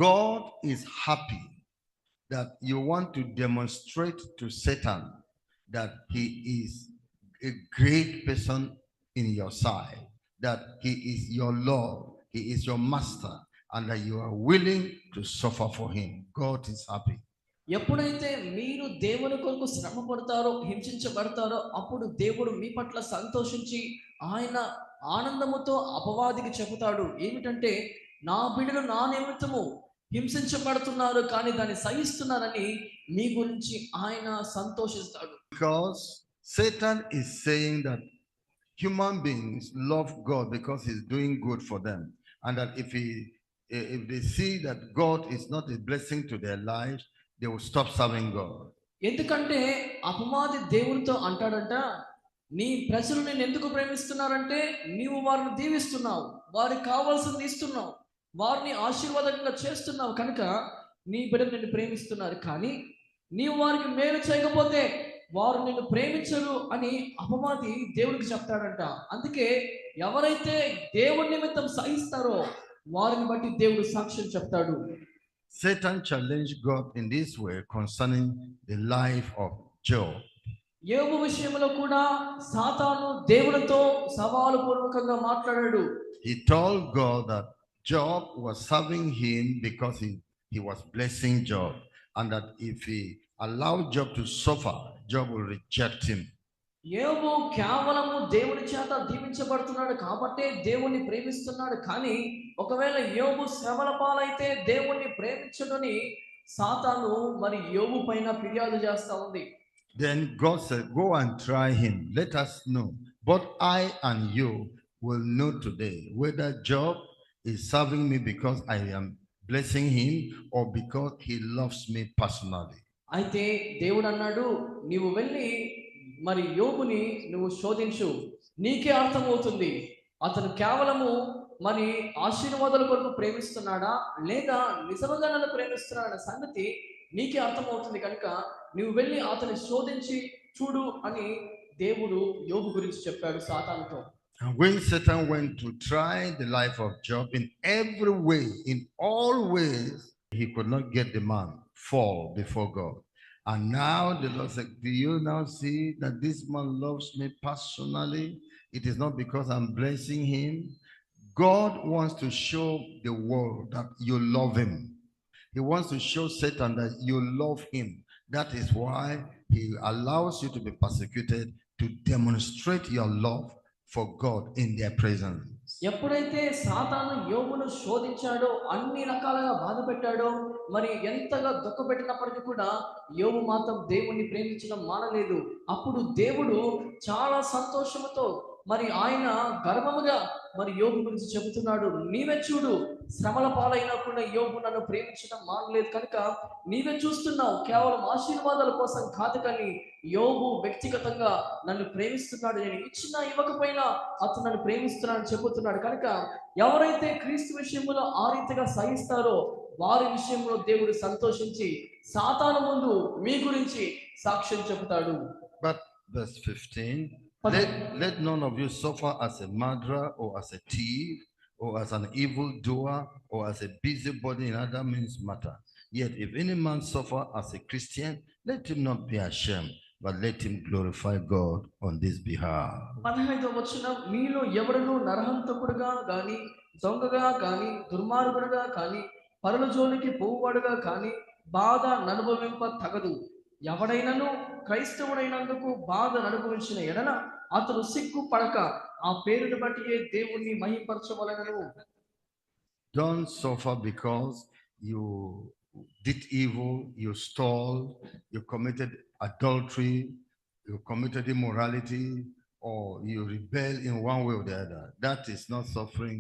God is happy that you want to demonstrate to Satan that he is a great person in your side, that he is your Lord, he is your master, and that you are willing to suffer for him. God is happy. ఎప్పుడైతే మీరు దేవుని కొరకు శ్రమ పడతారో, హింసించబడతారో, అప్పుడు దేవుడు మీ పట్ల సంతోషించి ఆయన ఆనందముతో అపవాదికి చెబుతాడు ఏమిటంటే, నా బిడ్డలు నా నిమిత్తము హింసించబడుతున్నారు కానీ దాన్ని సహిస్తున్నారని మీ గురించి ఆయన సంతోషిస్తాడు. Because Satan is saying that human beings love God because he's doing good for them, and that if they see that God is not a blessing to their lives, they will stop serving God. ఎందుకంటే అపవాది దేవునితో అంటాడంట, నీ ప్రజలు నేను ఎందుకు ప్రేమిస్తున్నారంటే నీవు వారిని దీవిస్తున్నావు, వారికి కావాల్సింది ఇస్తున్నావు, వారిని ఆశీర్వాదంగా చేస్తున్నావు కనుక నీ బిడ్డలు నిన్ను ప్రేమిస్తున్నారు. కానీ నీవు వారికి మేలు చేయకపోతే వారు నిన్ను ప్రేమించరు అని అపవాది దేవుడికి చెప్తాడంట. అందుకే ఎవరైతే దేవుని నిమిత్తం సహిస్తారో వారిని బట్టి దేవుడు సాక్ష్యం చెప్తాడు. Satan challenged God in this way concerning the life of Job. యోబు విషయంలో కూడా సాతాను దేవునితో సవాలు పూర్వకంగా మాట్లాడాడు. He told God that Job was serving him because he was blessing Job, and that if he allowed Job to suffer, Job will reject him. యోబు కేవలము దేవుని చేత దీవించబడుతున్నాడు కాబట్టి దేవుణ్ణి ప్రేమిస్తున్నాడు. కానీ ఒకవేళ యోబు శ్రమల పాలైతే దేవుణ్ణి ప్రేమించడని సాతాను మరి యోబు పైన ఫిర్యాదు చేస్తా ఉంది. Then God said, go and try him. Let us know. Both I and you will know today whether Job is serving me because I am blessing him or because he loves me personally. అయితే దేవుడు అన్నాడు, నీవు వెళ్ళి మరి యోబుని నువ్వు శోధించు, నీకే అర్థమవుతుంది అతను కేవలము మరి ఆశీర్వాదాల కొరకు ప్రేమిస్తున్నాడా లేదా నిజంగా నన్ను ప్రేమిస్తున్నాడా సంగతి నీకే అర్థమవుతుంది. కనుక నువ్వు వెళ్ళి అతన్ని శోధించి చూడు అని దేవుడు యోబు గురించి చెప్పాడు సాతానుతో. And when Satan went to try the life of Job in every way, in all ways, he could not get the man fall before God. And now the Lord said, do you now see that this man loves me personally? It is not because I'm blessing him. God wants to show the world that you love him. He wants to show Satan that you love him. That is why he allows you to be persecuted, to demonstrate your love for God in their presence. ఎప్పుడైతే సాతాను యోబును శోధించాడో, అన్ని రకాలుగా బాధ పెట్టాడో, మరి ఎంతగా దుఃఖపెట్టినప్పటికీ కూడా యోబు మాత్రం దేవుణ్ణి ప్రేమించడం మానలేదు. అప్పుడు దేవుడు చాలా సంతోషంతో మరి ఆయన గర్వముగా మరి యోబు గురించి చెబుతున్నాడు, నీవే చూడు శ్రమల పాలైనా కూడా యోబు నన్ను ప్రేమించడం మానలేదు కనుక నీవే చూస్తున్నావు, కేవలం ఆశీర్వాదాల కోసం కాదు కానీ యోబు వ్యక్తిగతంగా నన్ను ప్రేమిస్తున్నాడు, నేను ఇచ్చినా ఇవ్వకపోయినా అతను నన్ను ప్రేమిస్తున్నాడని చెబుతున్నాడు. కనుక ఎవరైతే క్రీస్తు విషయంలో ఆ రీతిగా సహిస్తారో వారి విషయంలో దేవుడు సంతోషించి సాతాను ముందు మీ గురించి సాక్ష్యం చెబుతాడు. But verse 15, let none of you suffer as a murderer or as a thief or as an evil doer or as a busybody in other men's matter. Yet if any man suffer as a Christian, let him not be ashamed, but let him glorify God on this behalf. 15వ వచనం, మీలో ఎవరును నరహంతకుడుగా గాని, దొంగగా గాని, దుర్మార్గుడుగా గాని, పరుల జోలికి పోవువాడుగా గాని బాధ అనుభవింప తగదు. ఎవడైనను క్రైస్తవుడైనందుకు బాధ అనుభవించిన ఎడల అతడు సిగ్గు పడక ఆ పేరును బట్టి దేవుణ్ణి మహిమపరచవలెను. Don't suffer because you did evil, you stole, you committed adultery, you committed immorality, or you rebel in one way or the other. That is not suffering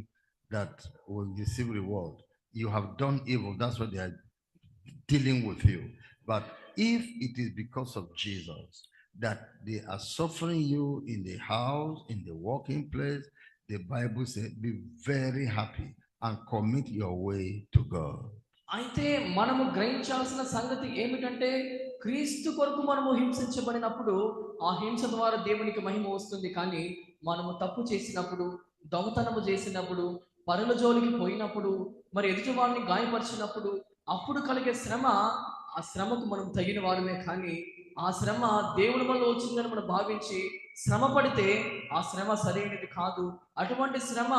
that will receive reward. You have done evil, that's why they are dealing with you. But if it is because of Jesus that they are suffering you in the house, in the working place, the Bible says, be very happy and commit your way to God. అయితే మనము గ్రహించాల్సిన సంగతి ఏమిటంటే, క్రీస్తు కొరకు మనము హింసించబడినప్పుడు ఆ హింస ద్వారా దేవునికి మహిమ వస్తుంది. కానీ మనము తప్పు చేసినప్పుడు, దొంగతనము చేసినప్పుడు, పరుల జోలికి పోయినప్పుడు, మరి ఎదుటి వారిని గాయపరిచినప్పుడు, అప్పుడు కలిగే శ్రమ, ఆ శ్రమకు మనం తగిన వారమే. కానీ ఆ శ్రమ దేవుని వల్ల వచ్చిందని మనం భావించి శ్రమ పడితే ఆ శ్రమ సరైనది కాదు, అటువంటి శ్రమ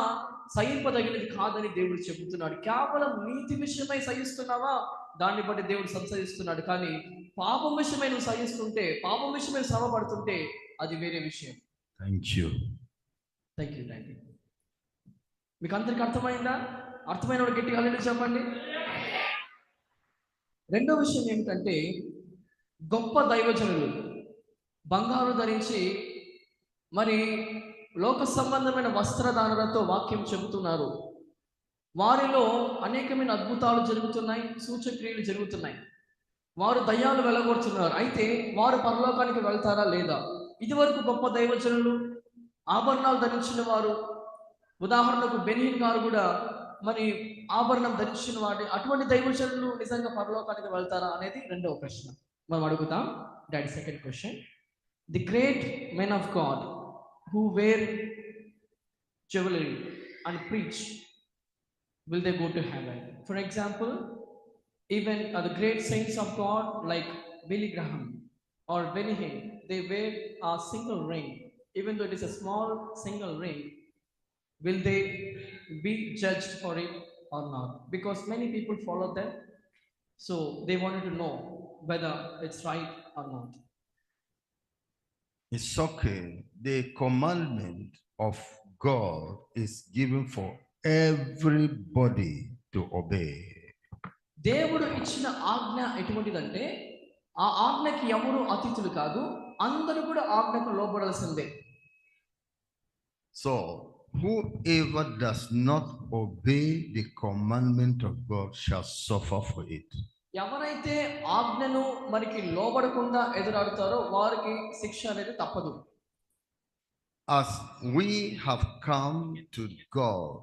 సహింపదగినది కాదని దేవుడు చెబుతున్నాడు. కేవలం నీతి విషయమై సహిస్తున్నావా, దాన్ని బట్టి దేవుడు సంశయిస్తున్నాడు. కానీ పాపం విషయమై నువ్వు సహిస్తుంటే, పాపం విషయమై శ్రమ పడుతుంటే అది వేరే విషయం. Thank you. Thank you. మీకు అందరికి అర్థమైందా? అర్థమైన వాడు గట్టిగా హల్లెలూయా చెప్పండి. రెండో విషయం ఏమిటంటే, గొప్ప దైవజనులు బంగారు ధరించి మరి లోక సంబంధమైన వస్త్రధారణతో వాక్యం చెబుతున్నారు. వారిలో అనేకమైన అద్భుతాలు జరుగుతున్నాయి, సూచక్రియలు జరుగుతున్నాయి. వారు దయ్యాలు వెళ్ళగొడుతున్నారు. అయితే వారు పరలోకానికి వెళ్తారా లేదా? ఇదివరకు గొప్ప దైవజనులు, ఆభరణాలు ధరించిన వారు, ఉదాహరణకు బెనీన్ గారు కూడా మరి ఆభరణం ధరించిన వాడి, అటువంటి దైవజనులు నిజంగా పరలోకానికి వెళ్తారా అనేది రెండవ ప్రశ్న. మనం అడుగుతాం. That second question. The great men of God who wear jewellery and preach, will they go to heaven? For example, even the great saints of God like Billy Graham or Benny Hinn, they wear a single ring. Even though it is a small single ring, will they be judged for it or not? Because many people follow them, so they wanted to know whether it's right or not. It's okay. The commandment of God is given for everybody to obey. దేవుడు ఇచ్చిన ఆజ్ఞ ఎటువంటిదంటే, ఆ ఆజ్ఞకి ఎవరు అతిథులు కాదు, అందరూ కూడా ఆజ్ఞకు లోబడాల్సిందే. So whoever does not obey the commandment of God shall suffer for it. ఎవరైతే ఆజ్ఞను మరికి లోబడకుండా ఎదురాడుతారో వారికి శిక్ష అనేది తప్పదు. As we have come to God,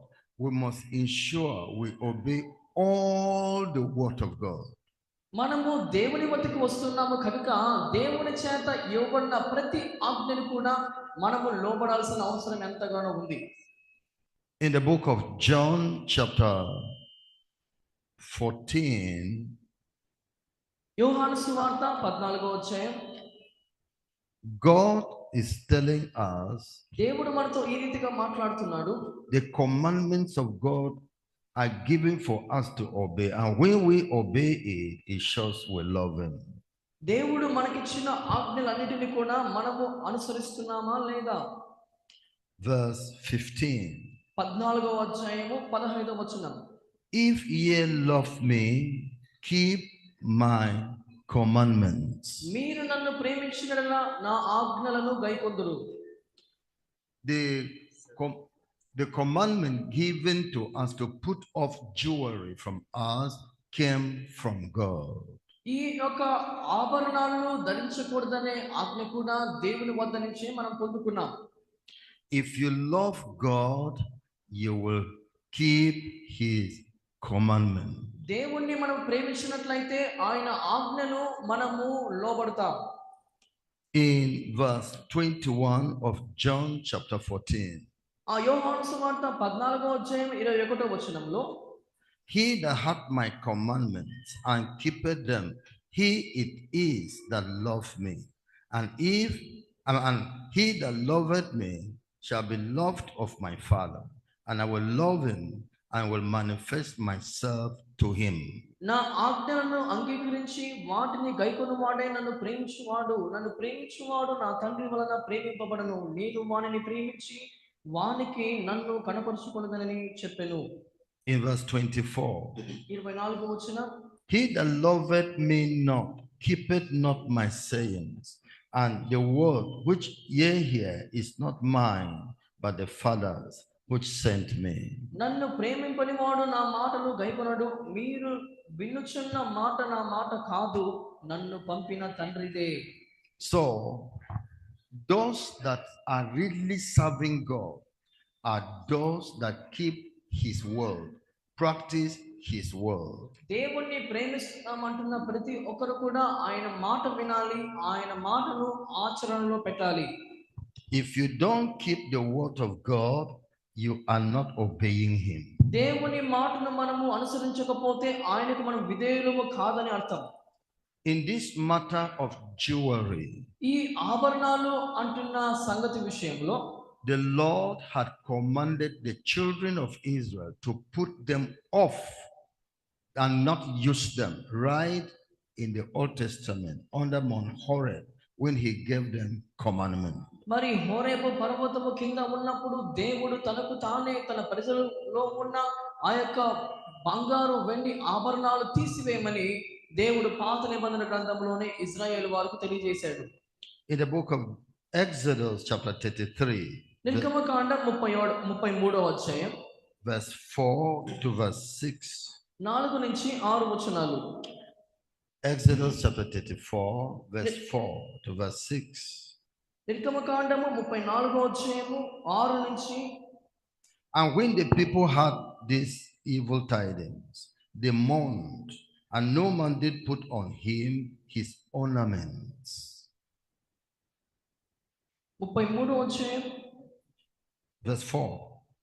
we must ensure we obey all the word of God. మనము దేవుని వద్దకు వస్తున్నాము కనుక దేవుని చేత ఇవ్వబడిన ప్రతి ఆజ్ఞను కూడా మనము లోబడాల్సిన అవసరం ఎంతగానో ఉంది. In the book of John chapter 14, యోహాను సువార్త 14వ అధ్యాయం, God is telling us దేవుడు మనతో ఈ రీతిగా మాట్లాడుతున్నాడు. the commandments of God are given for us to obey, and when we obey it, it shows we love him. దేవుడు మనకిచ్చిన ఆజ్ఞలన్నిటిని కూడా మనము అనుసరిస్తున్నామా లేదా? Verse 15. 14వ అధ్యాయము 15వ వచనం. If ye love me, keep my commandments. మీరు నన్ను ప్రేమించినట్లా నా ఆజ్ఞలను గైకొందురు. The commandment given to us to put off jewelry from us came from God. ఈ యొక్క ఆభరణాలను ధరించకూడదనే ఆజ్ఞ కూడా దేవుని వద్ద నుంచే మనం పొందుకున్నాం. If you love God, you will keep his commandment. దేవుణ్ణి మనం ప్రేమించినట్లయితే ఆయన ఆజ్ఞను మనము లోబడతాం. In verse 21 of John chapter 14, ఆ యోహాను సువార్త 14వ అధ్యాయం 21వ వచనంలో, he that hath my commandments and keepeth them, he it is that loveth me, and he that loveth me shall be loved of my Father, and I will love him and will manifest myself to him. నా ఆజ్ఞలను అంగీకరించి వాటిని గైకొనువాడే నన్ను ప్రేమించువాడు నా తండ్రి వలన ప్రేమింపబడను, నేను వానిని ప్రేమించి వానికి నన్ను కనపరుచుకొనుదనని చెప్పెను. In verse 24, 24వ వచనం, he that loveth me not keepeth not my sayings, and the word which ye hear is not mine, but the Father's which sent me. నన్ను ప్రేమింపని వాడు నా మాటను గైకొనడు, మీరు వినుచున్న మాట నా మాట కాదు, నన్ను పంపిన తండ్రిదే. So those that are really serving God are those that keep his word, practice his word. దేవుణ్ణి ప్రేమిస్తున్నామంటున్న ప్రతి ఒక్కరు కూడా ఆయన మాట వినాలి, ఆయన మాటను ఆచరణలో పెట్టాలి. If you don't keep the word of God, you are not obeying him. దేవుని మాటను మనము అనుసరించకపోతే ఆయనకు మనం విధేయులము కాదని అర్థం. In this matter of jewelry, ఈ ఆభరణాలు అంటున్న సంగతి విషయంలో the Lord had commanded the children of Israel to put them off and not use them right in the Old Testament under Mount Horeb when he gave them commandment. మరి హోరేబు పర్వతము కింద ఉన్నప్పుడు దేవుడు తనకు తానే తన ప్రజలలో ఉన్న ఆ యొక్క బంగారు వెండి ఆభరణాలు తీసివేయమని దేవుడు పాత నిబంధన గ్రంథంలోనే ఇశ్రాయేలు వారికి తెలియజేశాడు. In the book of Exodus chapter 33, నిర్గమకాండం 33వ అధ్యాయం verse 4 to verse 6. 4 నుంచి 6 వచనాలు. Exodus chapter 34, verse 4 to verse 6. నిర్గమకాండము 34వ అధ్యాయము 6 నుంచి. And when the people heard these evil tidings, they mourned, and no man did put on him his ornaments. 33వ అధ్యాయం Verse 4,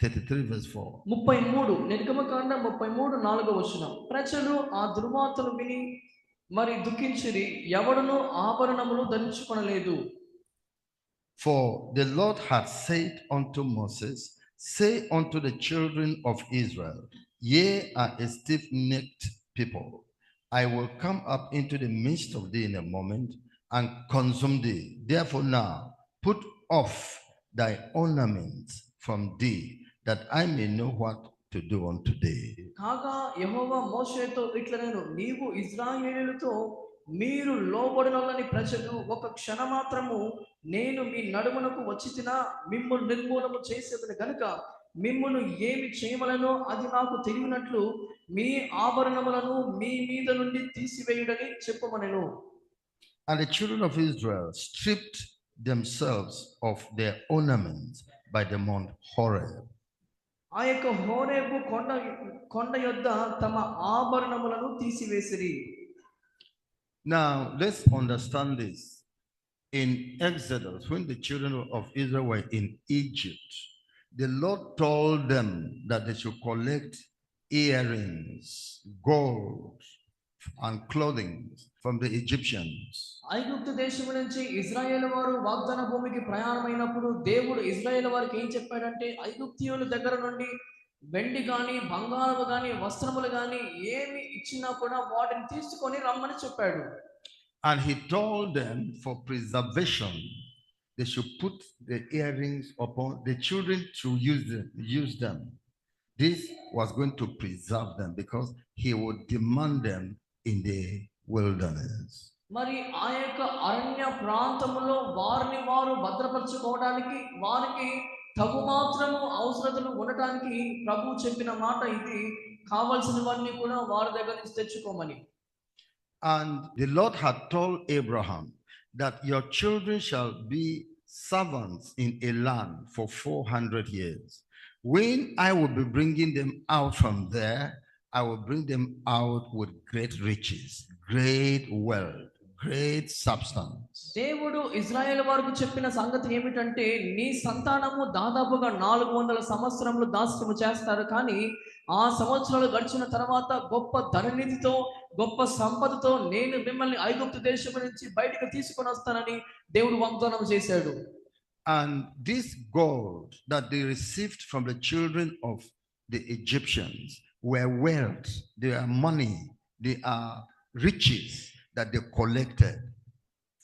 33 verse 4. 33 నిర్గమకాండం 33 4వ వచనం. ప్రజలు ఆ దుర్వార్తను విని మరి దుఃఖించిరి, ఎవడును ఆభరణములు ధరించుకొనలేదు. For the Lord had said unto Moses, say unto the children of Israel, ye are a stiff-necked people. I will come up into the midst of thee in a moment and consume thee. Therefore now put off thy ornaments from thee, that I may know what to do unto thee. కాగా యెహోవా మోషేతో ఇట్లనెను, నీవు ఇశ్రాయేలీయులతో మీరు లోబడినొల్లని ప్రజలు ఒక క్షణమాత్రము నేను మీ నడుమునకు వచ్చితినా మిమ్మును నిర్మూలము చేసేదని గనుక మిమ్మును ఏమి చేయవలనో అది నాకు తెలియనట్లు మీ ఆభరణములను మీ మీద నుండి తీసివేయుడని చెప్పమనెను. And the children of Israel stripped themselves of their ornaments by the Mount Horeb. ఆ యొక్క హోరేబు కొండ యొద్ద తమ ఆభరణములను తీసివేసిరి. Now let's understand this. In Exodus, when the children of Israel were in Egypt, the Lord told them that they should collect earrings, gold, and clothing from the Egyptians. ఐగుప్తు దేశం నుంచి ఇశ్రాయేలు వారు వాగ్దాన భూమికి ప్రయాణమైనప్పుడు దేవుడు ఇశ్రాయేలు వారికి ఏం చెప్పాడంటే, ఐగుప్తీయుల దగ్గర నుండి వెండి గాని బంగారము గాని వస్త్రములు గాని ఏమి ఇచ్చినా కూడా వాటిని తీసుకొని రమ్మని చెప్పాడు. And he told them for preservation, they should put the earrings upon the children to use them. This was going to preserve them because he would demand them in the wilderness. మరి ఆ యొక్క అరణ్య ప్రాంతములో వారిని వారు భద్రపరచుకోవడానికి వారికి తగు మాత్రము అవసరతలు ఉండటానికి ప్రభు చెప్పిన మాట ఇది, కావలసినవన్నీ కూడా వారి దగ్గర నుంచి తెచ్చుకోమని. And the Lord had told Abraham that your children shall be servants in a land for 400 years. When I will be bringing them out from there, I will bring them out with great riches, great wealth, great substance. దేవుడు ఇశ్రాయేలు వారికి చెప్పిన సంగతి ఏమిటంటే, నీ సంతానము దాదాపుగా 400 సంవత్సరములు దాస్యము చేస్తారు, కానీ ఆ సంవత్సరాలు గడిచిన తర్వాత గొప్ప ధననిధితో గొప్ప సంపదతో నేను మిమ్మల్ని ఐగుప్తు దేశం నుంచి బయటకు తీసుకొని వస్తానని దేవుడు వాగ్దానం చేశాడు. And this gold that they received from the children of the Egyptians were wealth, they are money, they are riches that they collected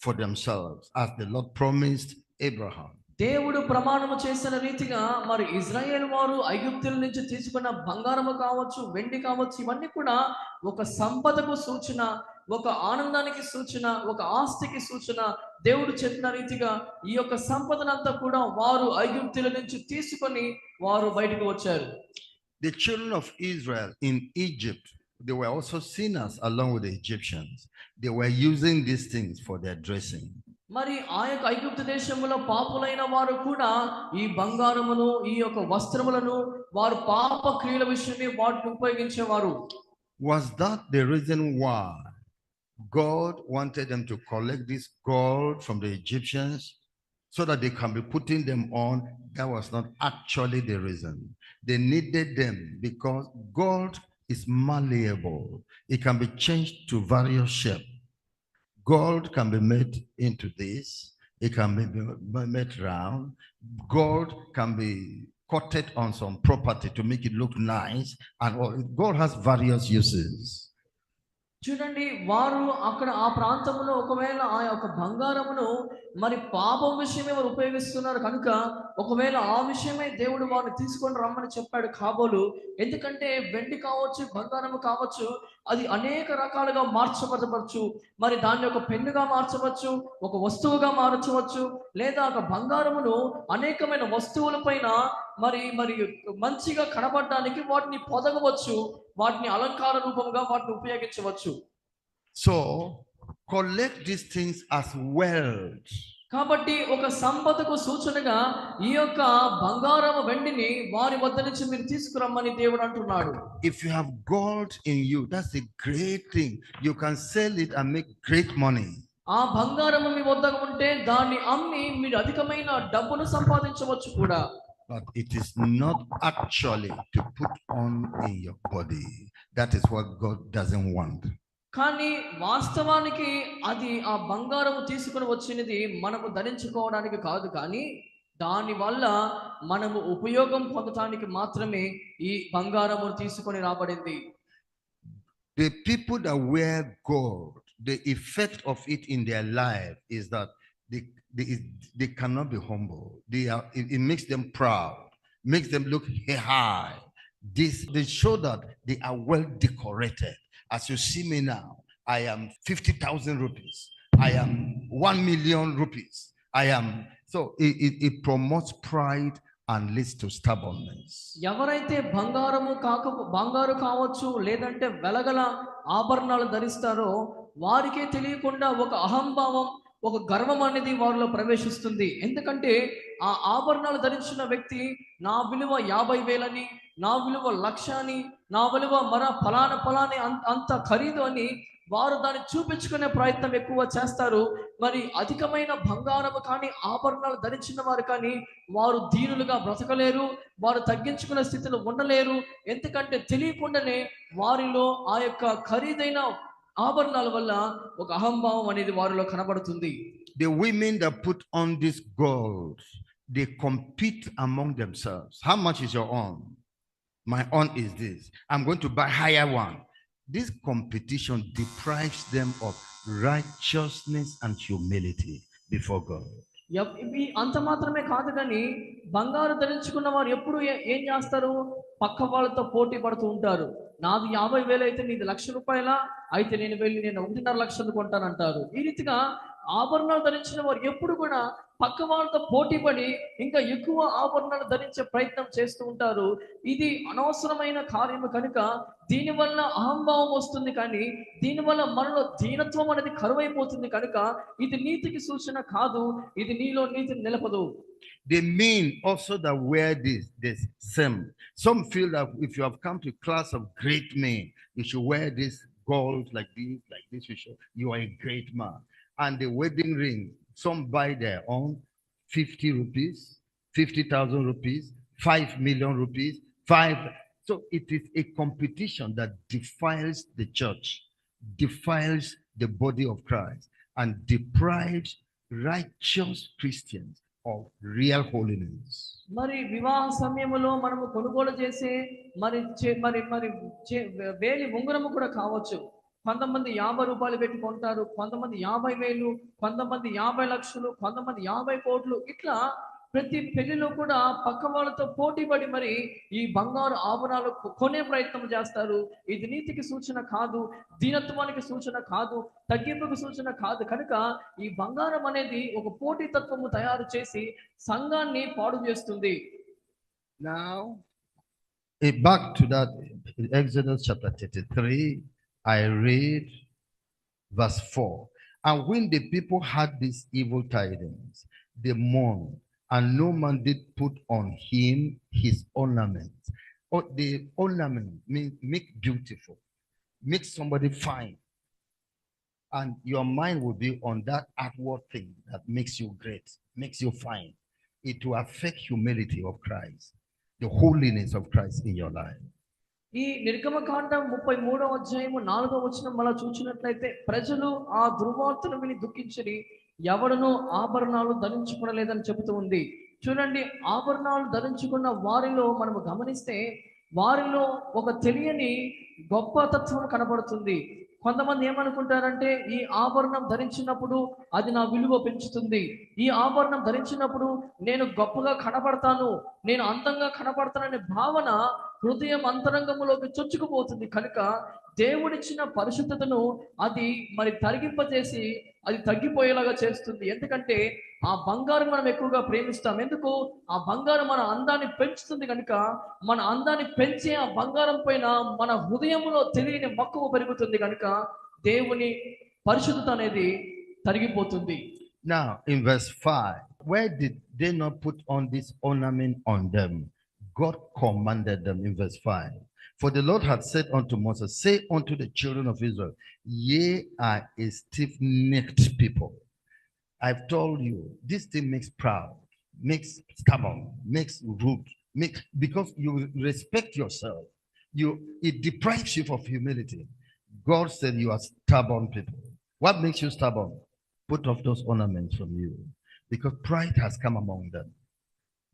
for themselves, as the Lord promised Abraham. దేవుడు ప్రమాణము చేసిన రీతిగా మరి ఇశ్రాయేలు వారు ఐగుప్తుల నుంచి తీసుకున్న బంగారము కావచ్చు, వెండి కావచ్చు, ఇవన్నీ కూడా ఒక సంపదకు సూచన, ఒక ఆనందానికి సూచన, ఒక ఆస్తికి సూచన. దేవుడు చెప్పిన రీతిగా ఈ యొక్క సంపదనంతా కూడా వారు ఐగుప్తుల నుంచి తీసుకొని వారు బయటకు వచ్చారు. The children of Israel in Egypt, they were also sinners along with the Egyptians. They were using these things for their dressing. మరి ఆ యొక్క ఐగుప్తు దేశంలో పాపులైన వారు కూడా ఈ బంగారమును ఈ యొక్క వస్త్రములను వారు పాప క్రియల విషయమే వాటిని ఉపయోగించేవారు. Was that the reason why God wanted them to collect this gold from the Egyptians so that they can be putting them on. That was not actually the reason. They needed them because gold is malleable. It can be changed to various shapes. Gold can be made into this. It can be made round. Gold can be coated on some property to make it look nice. And gold has various uses. చూడండి, వారు అక్కడ ఆ ప్రాంతంలో ఒకవేళ ఆ యొక్క బంగారమును మరి పాపం విషయమే వారు ఉపయోగిస్తున్నారు కనుక ఒకవేళ ఆ విషయమే దేవుడు వారిని తీసుకొని రమ్మని చెప్పాడు కాబోలు. ఎందుకంటే వెండి కావచ్చు, బంగారము కావచ్చు, అది అనేక రకాలుగా మార్చబడవచ్చు. మరి దాన్ని ఒక పెన్నుగా మార్చవచ్చు, ఒక వస్తువుగా మార్చవచ్చు, లేదా ఒక బంగారమును అనేకమైన వస్తువుల పైన మరి మరి మంచిగా కనబడడానికి వాటిని పొదగవచ్చు, వాటిని అలంకార రూపంగా వాటిని ఉపయోగించవచ్చు. So collect these things as wealth. కాబట్టి ఒక సంపదకు సూచనగా ఈ యొక్క బంగారం వెండిని వారి వద్ద నుంచి మీరు తీసుకురమ్మని దేవుడు అంటున్నాడు. If you have gold in you, that's a great thing. You can sell it and make great money. ఆ బంగారం మీ వద్ద ఉంటే దాన్ని అమ్మి మీరు అధికమైన డబ్బును సంపాదించవచ్చు కూడా. But it is not actually to put on in your body. That is what God doesn't want. కానీ వాస్తవానికి అది ఆ బంగారము తీసుకుని వచ్చినది మనము ధరించుకోవడానికి కాదు, కానీ దాని వల్ల మనము ఉపయోగం పొందటానికి మాత్రమే ఈ బంగారము తీసుకొని రాబడింది. The people that wear gold, the effect of it in their life is that they cannot be humble. It makes them proud, makes them look high. They show that they are well decorated. As you see me now, I am 50,000 rupees. I am 1 million rupees. So it promotes pride and leads to stubbornness. ఎవరైతే బంగారు కావచ్చు లేదంటే వెలగల ఆభరణాలు ధరిస్తారో వారికే తెలియకుండా ఒక అహంభావం, ఒక గర్వం అనేది వారిలో ప్రవేశిస్తుంది. ఎందుకంటే ఆ ఆభరణాలు ధరించిన వ్యక్తి నా విలువ 50,000 అని, నా విలువ 1,00,000 అని, నా విలువ ఫలాని అంత ఖరీదు అని వారు దాన్ని చూపించుకునే ప్రయత్నం ఎక్కువ చేస్తారు. మరి అధికమైన బంగారము కానీ ఆభరణాలు ధరించిన వారు కానీ వారు దీనులుగా బ్రతకలేరు, వారు తగ్గించుకునే స్థితిలో ఉండలేరు. ఎందుకంటే తెలియకుండానే వారిలో ఆ యొక్క ఖరీదైన ఆభరణాల వల్ల ఒక అహంభావం అనేది వారిలో కనబడుతుంది. The women that put on this gold, they compete among themselves. How much is your own? My own is this. I'm going to buy higher one. This competition deprives them of righteousness and humility before God. ఇవి అంత మాత్రమే కాదు, కానీ బంగారు ధరించుకున్న వారు ఎప్పుడు ఏం చేస్తారు, పక్క వాళ్ళతో పోటీ పడుతూ ఉంటారు. నాది 50,000 అయితే నీది 1,00,000 రూపాయల, అయితే నేను 1.5 లక్షలు కొంటానంటారు. ఈ రీతిగా ఆభరణాలు ధరించిన వారు ఎప్పుడు కూడా పక్క వాళ్ళతో పోటీ పడి ఇంకా ఎక్కువ ఆభరణాలు ధరించే ప్రయత్నం చేస్తూ ఉంటారు. ఇది అనవసరమైన కార్యము కనుక దీనివల్ల అహంభావం వస్తుంది, కానీ దీనివల్ల మనలో దీనత్వం అనేది కరువైపోతుంది కనుక ఇది నీతికి సూచన కాదు, ఇది నీలో నీతిని నిలపదు. The men also that wear this same. Some feel that if you have come to a class of great men, you should wear this gold like this. You are a great man. And the wedding ring, some buy their own 50 rupees, 50,000 rupees, 5 million rupees, 5. So it is a competition that defiles the church, defiles the body of Christ, and deprives righteous Christians of real holiness. మరి వివాహ సమయంలో మనము కొనుగోలు చేసే మరి వేలి ఉంగరము కూడా కావచ్చు. కొంతమంది 50 రూపాయలు పెట్టి కొంటారు, కొంతమంది 50,000, కొంతమంది 50 లక్షలు, కొంతమంది 50 కోట్లు. ఇట్లా ప్రతి పెళ్లిలో కూడా పక్క వాళ్ళతో పోటీ పడి మరి ఈ బంగారు ఆభరణాలు కొనే ప్రయత్నం చేస్తారు. ఇది నీతికి సూచన కాదు, దీనత్వానికి సూచన కాదు, తగ్గింపుకు సూచన కాదు. కనుక ఈ బంగారం అనేది ఒక పోటీ తత్వము తయారు చేసి సంఘాన్ని పాడు చేస్తుంది. Now, back to that Exodus chapter 33, I read verse 4. And when the people had these evil tidings, they mourned, and no man did put on him his ornaments. Or the ornament means make beautiful, make somebody fine. and your mind will be on that outward thing that makes you great, makes you fine. It will affect humility of Christ, the holiness of Christ in your life. ఈ నిర్గమకాండం 33వ అధ్యాయము 4వ వచనం మనం చూసినట్లయితే ప్రజలు ఆ దుర్వార్తను విని దుఃఖించిరి, ఎవడను ఆభరణాలు ధరించుకునలేదని చెబుతూ ఉంది. చూడండి, ఆభరణాలు ధరించుకున్న వారిలో మనము గమనిస్తే వారిలో ఒక తెలియని గొప్ప తత్వం కనబడుతుంది. కొంతమంది ఏమనుకుంటారంటే ఈ ఆభరణం ధరించినప్పుడు అది నా విలువ పెంచుతుంది, ఈ ఆభరణం ధరించినప్పుడు నేను గొప్పగా కనబడతాను, నేను అందంగా కనబడతాననే భావన హృదయం అంతరంగములోకి చొచ్చుకుపోతుంది. కనుక దేవుడిచ్చిన పరిశుద్ధతను అది మరి తరిగింపజేసి అది తగ్గిపోయేలాగా చేస్తుంది. ఎందుకంటే ఆ బంగారం మనం ఎక్కువగా ప్రేమిస్తాం. ఎందుకు? ఆ బంగారం మన అందాన్ని పెంచుతుంది. కనుక మన అందాన్ని పెంచే ఆ బంగారం పైన మన హృదయంలో తెలియని మక్కువ పెరుగుతుంది. కనుక దేవుని పరిశుద్ధత అనేది తరిగిపోతుంది. Now in verse 5, where did they not put on this ornament on them? God commanded them in verse 5. For the Lord had said unto Moses, say unto the children of Israel, ye are a stiff-necked people. I've told you, this thing makes proud, makes stubborn, makes rude, because you respect yourself. It deprives you of humility. God said you are stubborn people. What makes you stubborn? Put off those ornaments from you, because pride has come among them.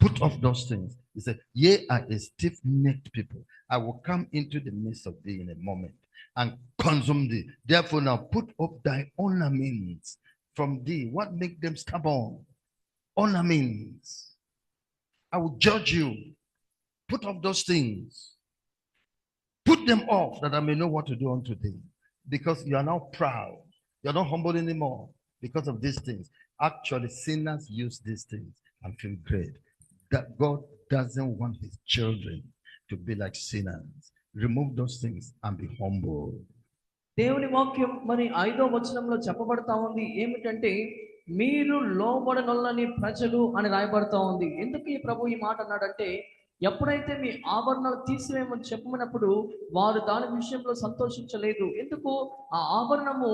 Put off those things. He said, ye are a stiff-necked people. I will come into the midst of thee in a moment and consume thee. Therefore now put up thy ornaments from thee. What make them stubborn? Ornaments. I will judge you. Put off those things. Put them off that I may know what to do unto thee. Because you are now proud. You are not humble anymore because of these things. Actually, sinners use these things and feel great. That God doesn't want his children to be like sinners. Remove those things and be humble. దేవుని వాక్యం మరి 5వ వచనంలో చెప్పబడతా ఉంది ఏమిటంటే మీరు లోబడనొల్లని ప్రజలు అని రాయబడతా ఉంది. ఎందుకు ఈ ప్రభు ఈ మాట అన్నాడంటే ఎప్పుడైతే మీ ఆభరణాలు తీసివేయమని చెప్పమన్నప్పుడు వారు దాని విషయంలో సంతోషించలేదు. ఎందుకు? ఆ ఆభరణము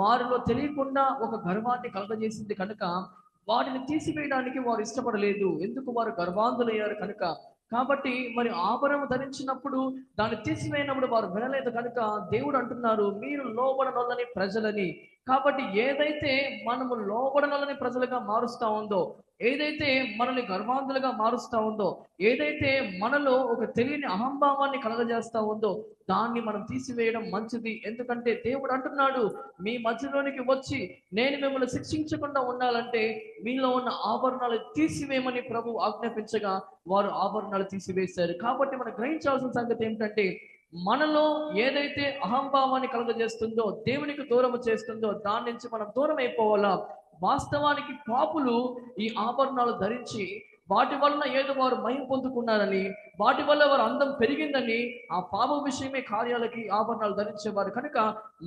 వారిలో తెలియకుండా ఒక గర్వాన్ని కలగజేసింది. కనుక వాటిని తీసివేయడానికి వారు ఇష్టపడలేదు. ఎందుకు? వారు గర్వాంధులయ్యారు కనుక. కాబట్టి మరి ఆభరణం ధరించినప్పుడు దాన్ని తీసివేయనప్పుడు వారు వినలేదు. కనుక దేవుడు అంటున్నారు మీరు లోబడనొల్లని ప్రజలని. కాబట్టి ఏదైతే మనము లోబడనొల్లని ప్రజలుగా మారుస్తా ఉందో, ఏదైతే మనల్ని గర్వాంధులుగా మారుస్తా ఉందో, ఏదైతే మనలో ఒక తెలియని అహంభావాన్ని కలగజేస్తా ఉందో దాన్ని మనం తీసివేయడం మంచిది. ఎందుకంటే దేవుడు అంటున్నాడు మీ మధ్యలోనికి వచ్చి నేను మిమ్మల్ని శిక్షించకుండా ఉండాలంటే మీలో ఉన్న ఆభరణాలు తీసివేయమని ప్రభు ఆజ్ఞాపించగా వారు ఆభరణాలు తీసివేశారు. కాబట్టి మనం గ్రహించాల్సిన సంగతి ఏమిటంటే మనలో ఏదైతే అహంభావాన్ని కలుగజేస్తుందో, దేవునికి దూరం చేస్తుందో దాని నుంచి మనం దూరం అయిపోవాలా. వాస్తవానికి పాపులు ఈ ఆభరణాలు ధరించి వాటి వలన ఏదో వారు మహిమ పొందుకున్నారని, వాటి వల్ల వారు అందం పెరిగిందని ఆ పాప విషయమే కార్యాలకి ఆభరణాలు ధరించేవారు. కనుక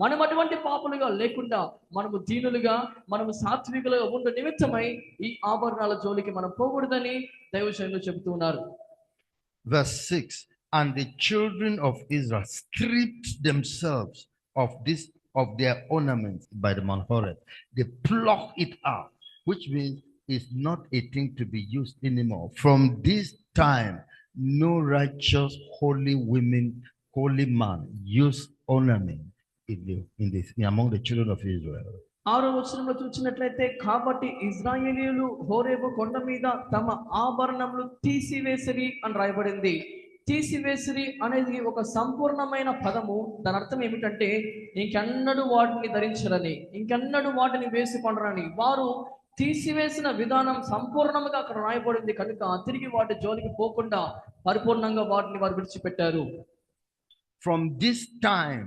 మనం అటువంటి పాపులుగా లేకుండా మనము దీనులుగా, మనము సాత్వికులుగా ఉండే నిమిత్తమై ఈ ఆభరణాల జోలికి మనం పోకూడదని దైవశైలు చెబుతున్నారు. Verse 6, and the children of Israel stripped themselves of their ornaments by the Mount Horeb. They plucked it out, which means it's not a thing to be used anymore. From this time, no righteous, holy women, holy man use ornament among the children of Israel. 6వ వచనంలో చూసినట్లయితే కాబట్టి ఇశ్రాయేలీయులు హోరేబు కొండ మీద తమ ఆభరణములు తీసివేసిరి అని రాయబడింది. తీసివేసిరి అనేది ఒక సంపూర్ణమైన పదము. దాని అర్థం ఏమిటంటే ఇంకెన్నడూ వాటిని ధరించరని, ఇంకెన్నడూ వాటిని వేసుకొనరని. వారు తీసివేసిన విధానం సంపూర్ణంగా అక్కడ రాయబడింది కనుక తిరిగి వాటి జోలికి పోకుండా పరిపూర్ణంగా వాటిని వారు విడిచిపెట్టారు. From this time,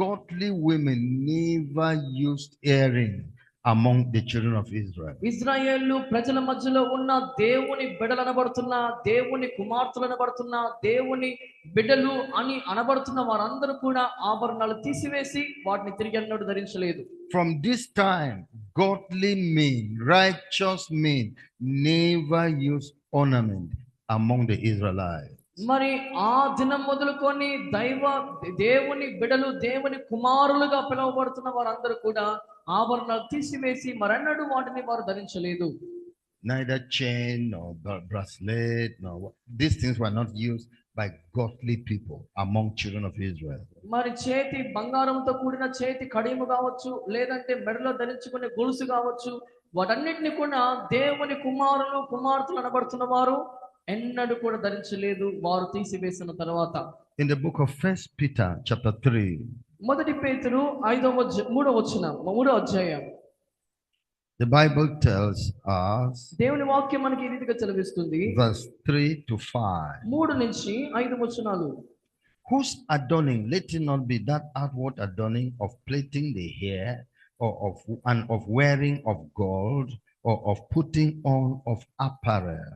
godly women never used earring among the children of Israel. ఇశ్రాయేలు ప్రజల మధ్యలో ఉన్న దేవుని బిడ్డలు అనబడుతున్న, దేవుని కుమార్తెలు అనబడుతున్న, దేవుని బిడ్డలు అని అనబడుతున్న వారందరూ కూడా ఆభరణాలు తీసివేసి వాటిని తిరిగి అన్నట్టు ధరించలేదు. From this time, godly men, righteous men never used ornament among the Israelites. మరి ఆ దినం మొదలుకొని దేవుని బిడలు, దేవుని కుమారులుగా పిలువబడుతున్న వారందరూ కూడా ఆభరణాలు తీసివేసి మరన్నడు వాటిని వారు ధరించలేదు. Neither chain nor bracelet, these things were not used by godly people among children of Israel. మరి చేతి బంగారంతో కూడిన చేతి కడియము కావచ్చు, లేదంటే మెడలో ధరించుకునే గొలుసు కావచ్చు, వాటన్నిటిని కూడా దేవుని కుమారులు కుమార్తెలు అనబడుతున్న వారు ఎన్నడూ కూడా ధరించలేదు, వారు తీసివేసిన తర్వాత. In the book of First Peter chapter 3, మొదటి పేతురు 3వ అధ్యాయం, the Bible tells us, దేవుని వాక్యం మనకి ఈ రీతిగా చదివిస్తుంది. verse 3 to 5. 3 నుంచి 5 వచనాలు. Whose adorning, let it not be that outward adorning of plaiting the hair, or of wearing of gold, or of putting on of apparel.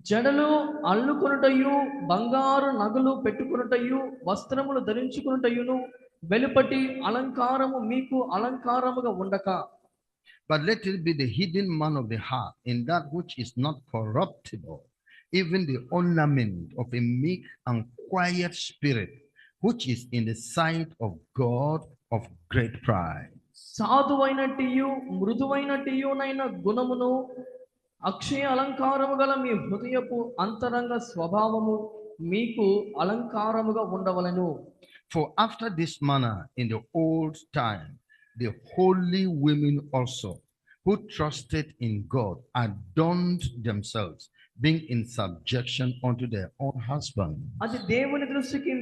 జడలు అల్లుకొనుటయు, బంగారు నగలు పెట్టుకొనుటయు, వస్త్రములు ధరించుకొనుటయును, వెలుపటి అలంకారము మీకు అలంకారముగా ఉండక, but let it be the hidden man of the heart, in that which is not corruptible, even the ornament of a meek and quiet spirit, which is in the sight of God of great pride. సాధువైనటియు మృదువైనటియునైన గుణమును, అక్షయ అలంకారము గల మీ హృదయపు అంతరంగ స్వభావము మీకు అలంకారముగా ఉండవలెను. For after this manner in the old time, the holy women also, who trusted in God, adorned themselves, being in subjection unto their own husband. అది దేవుని దృష్టికి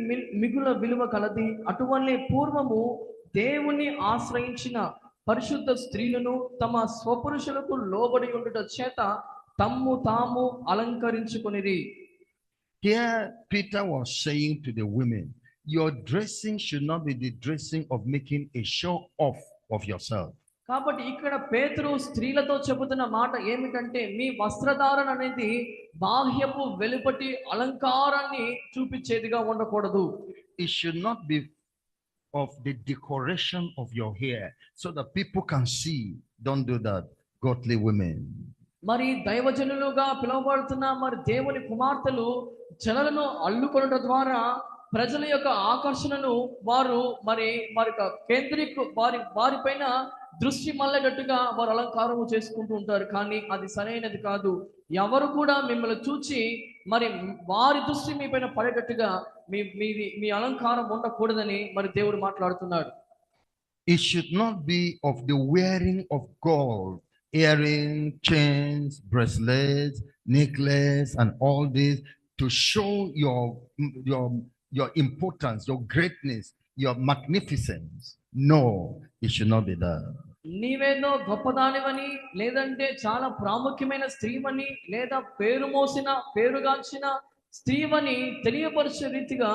మిగుల విలువ కలది. అటువల్లే పూర్వము దేవుని ఆశ్రయించిన పరిశుద్ధ స్త్రీలను తమ స్వపురుషులకు లోబడి ఉండుట చేత తమ్ము తాము అలంకరించుకొనిరి. Here Peter was saying to the women, your dressing should not be the dressing of making a show off of yourself. కాబట్టి ఇక్కడ పేతురు స్త్రీలతో చెబుతున్న మాట ఏమిటంటే, మీ వస్త్రధారణ అనేది బాహ్యపు వెలుపటి అలంకారాన్ని చూపించేదిగా ఉండకూడదు. It should not be of the decoration of your hair so that people can see. Don't do that, godly women. మరి దైవజనులుగా పిలువబడుతున్న మరి దేవుని కుమార్తెలు జడలను అల్లుకొనుట ద్వారా ప్రజల యొక్క ఆకర్షణను వారు వారిపైన దృష్టి మళ్ళేటట్టుగా వారు అలంకారము చేసుకుంటూ ఉంటారు. కానీ అది సరైనది కాదు. ఎవరు కూడా మిమ్మల్ని చూచి మరి వారి దృష్టి మీ పైన పడేటట్టుగా మీ అలంకారం ఉండకూడదని మరి దేవుడు మాట్లాడుతున్నాడు. It should not be of the wearing of gold, earrings, chains, bracelets, necklace, and all this to show your importance, your greatness, your magnificence. No, it should not be that. నీవేదో గొప్పదానివని, లేదంటే చాలా ప్రాముఖ్యమైన స్త్రీవని, లేదా పేరుగాంచిన స్త్రీవని తెలియపరిచే రీతిగా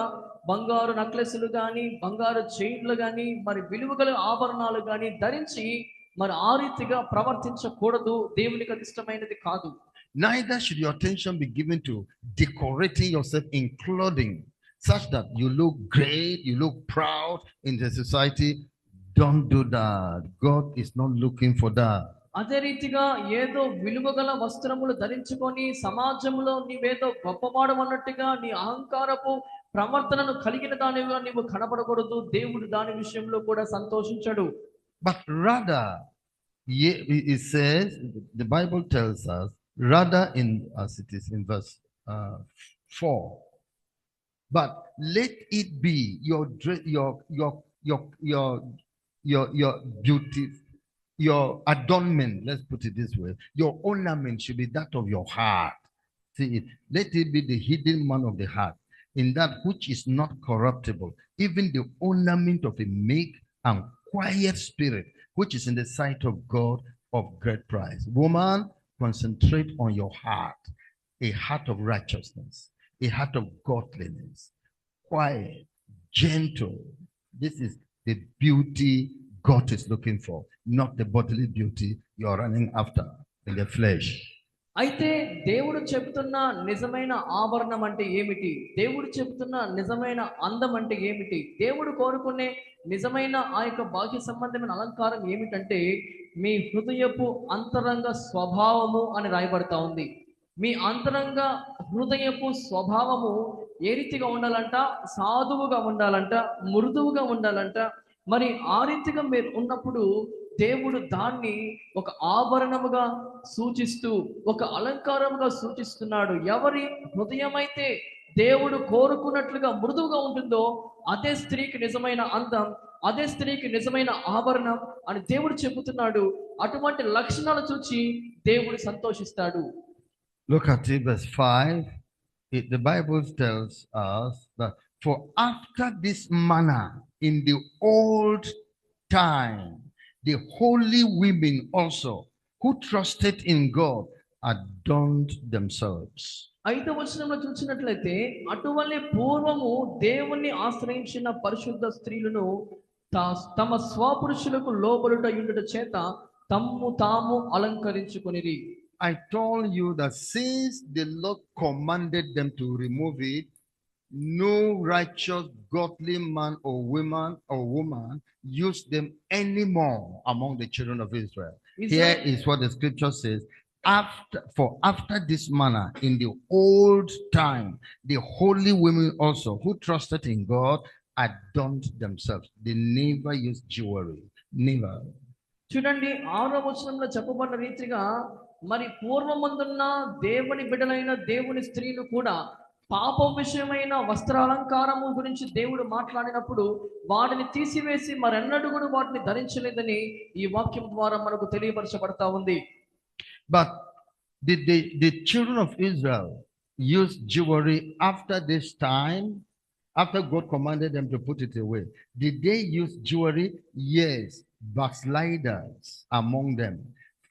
బంగారు నక్లెస్లు కానీ, బంగారు చైన్లు కానీ, మరి విలువగల ఆభరణాలు కానీ ధరించి మరి ఆ రీతిగా ప్రవర్తించకూడదు. దేవునికి అది ఇష్టమైనది కాదు. Neither should your attention be given to decorating yourself in clothing such that you look great, you look proud in the society. Don't do that. God is not looking for that. అదే రీతిగా ఏదో విలువగల వస్త్రములు ధరించుకొని సమాజంలో నీవేదో గొప్పవాడమన్నట్టుగా నీ అహంకారపు ప్రవర్తనను కలిగిన దానిగా నీవు కనబడకూడదు. దేవుడు దాని విషయంలో కూడా సంతోషించడు. But rather, it says, the Bible tells us, rather as it is in verse 4, but let it be your beauty, your adornment, let's put it this way, your ornament should be that of your heart. See it, let it be the hidden man of the heart, in that which is not corruptible, even the ornament of a meek and quiet spirit, which is in the sight of God of great price. Woman, concentrate on your heart, a heart of righteousness, a heart of godliness, quiet, gentle. This is the beauty God is looking for, not the bodily beauty you are running after in the flesh. అయితే దేవుడు చెబుతున్న నిజమైన ఆభరణం అంటే ఏమిటి? దేవుడు చెబుతున్న నిజమైన అందం అంటే ఏమిటి? దేవుడు కోరుకునే నిజమైన ఆ యొక్క బాహ్య సంబంధమైన అలంకారం ఏమిటంటే మీ హృదయపు అంతరంగ స్వభావము అని రాయబడతా ఉంది. మీ అంతరంగ హృదయపు స్వభావము ఏ రీతిగా ఉండాలంట? సాధువుగా ఉండాలంట, మృదువుగా ఉండాలంట. మరి ఆ రీతిగా మీరు ఉన్నప్పుడు దేవుడు దాన్ని ఒక ఆభరణముగా సూచిస్తూ, ఒక అలంకారముగా సూచిస్తున్నాడు. ఎవరి హృదయమైతే దేవుడు కోరుకున్నట్లుగా మృదువుగా ఉంటుందో అదే స్త్రీకి నిజమైన అందం, అదే స్త్రీకి నిజమైన ఆభరణం అని దేవుడు చెబుతున్నాడు. అటువంటి లక్షణాలు చూచి దేవుడు సంతోషిస్తాడు. Look at it, verse 5. The Bible tells us that for after this manner in the old time, the holy women also who trusted in God adorned themselves. 5వ వచనంలో చూసినట్లయితే అటువలే పూర్వము దేవుణ్ణి ఆశ్రయించిన పరిశుద్ధ స్త్రీలను తమ స్వపురుషులకు లోబడుట యుండుట చేత తమ్ము తాము అలంకరించుకొనిరి. I told you that since the Lord commanded them to remove it, no righteous, godly man or woman used them anymore among the children of Israel. Here is what the scripture says. After this manner in the old time, the holy women also who trusted in God adorned themselves. They never used jewelry. Never. చూడండి 6వ వచనంలో చెప్పబడిన రీతిగా మరి పూర్వమందున్న దేవుని బిడ్డలైన దేవుని స్త్రీలు కూడా పాపం విషయమైన వస్త్రాలంకారము గురించి దేవుడు మాట్లాడినప్పుడు వాటిని తీసివేసి మరెన్నడూ కూడా వాటిని ధరించలేదని ఈ వాక్యం ద్వారా మనకు తెలియపరచబడతా ఉంది. But did the children of Israel use jewelry after this time? After God commanded them to put it away, did they use jewelry? Yes. Backsliders among them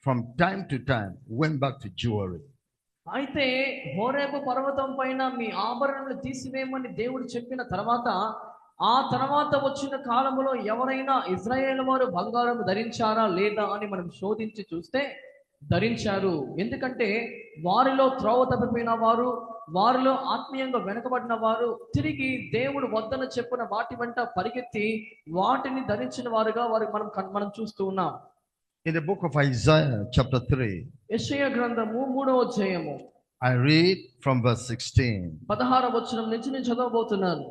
from time to time went back to jewelry. అయితే హోరేబు పర్వతం పైన మీ ఆభరణాలు తీసివేయమని దేవుడు చెప్పిన తర్వాత ఆ తర్వాత వచ్చిన కాలంలో ఎవరైనా ఇజ్రాయేల్ వారు బంగారం ధరించారా లేదా అని మనం శోధించి చూస్తే ధరించారు. ఎందుకంటే వారిలో త్రోవ తప్పిపోయిన వారు, వారిలో ఆత్మీయంగా వెనకబడిన వారు తిరిగి దేవుడు వద్దన చెప్పిన వాటి వెంట పరిగెత్తి వాటిని ధరించిన వారుగా మనం చూస్తూ ఉన్నాం. In the book of Isaiah chapter 3, యెషయా గ్రంథము 3వ అధ్యాయము I read from verse 16. 16వ వచనం నుంచి నేను చదవబోతున్నాను.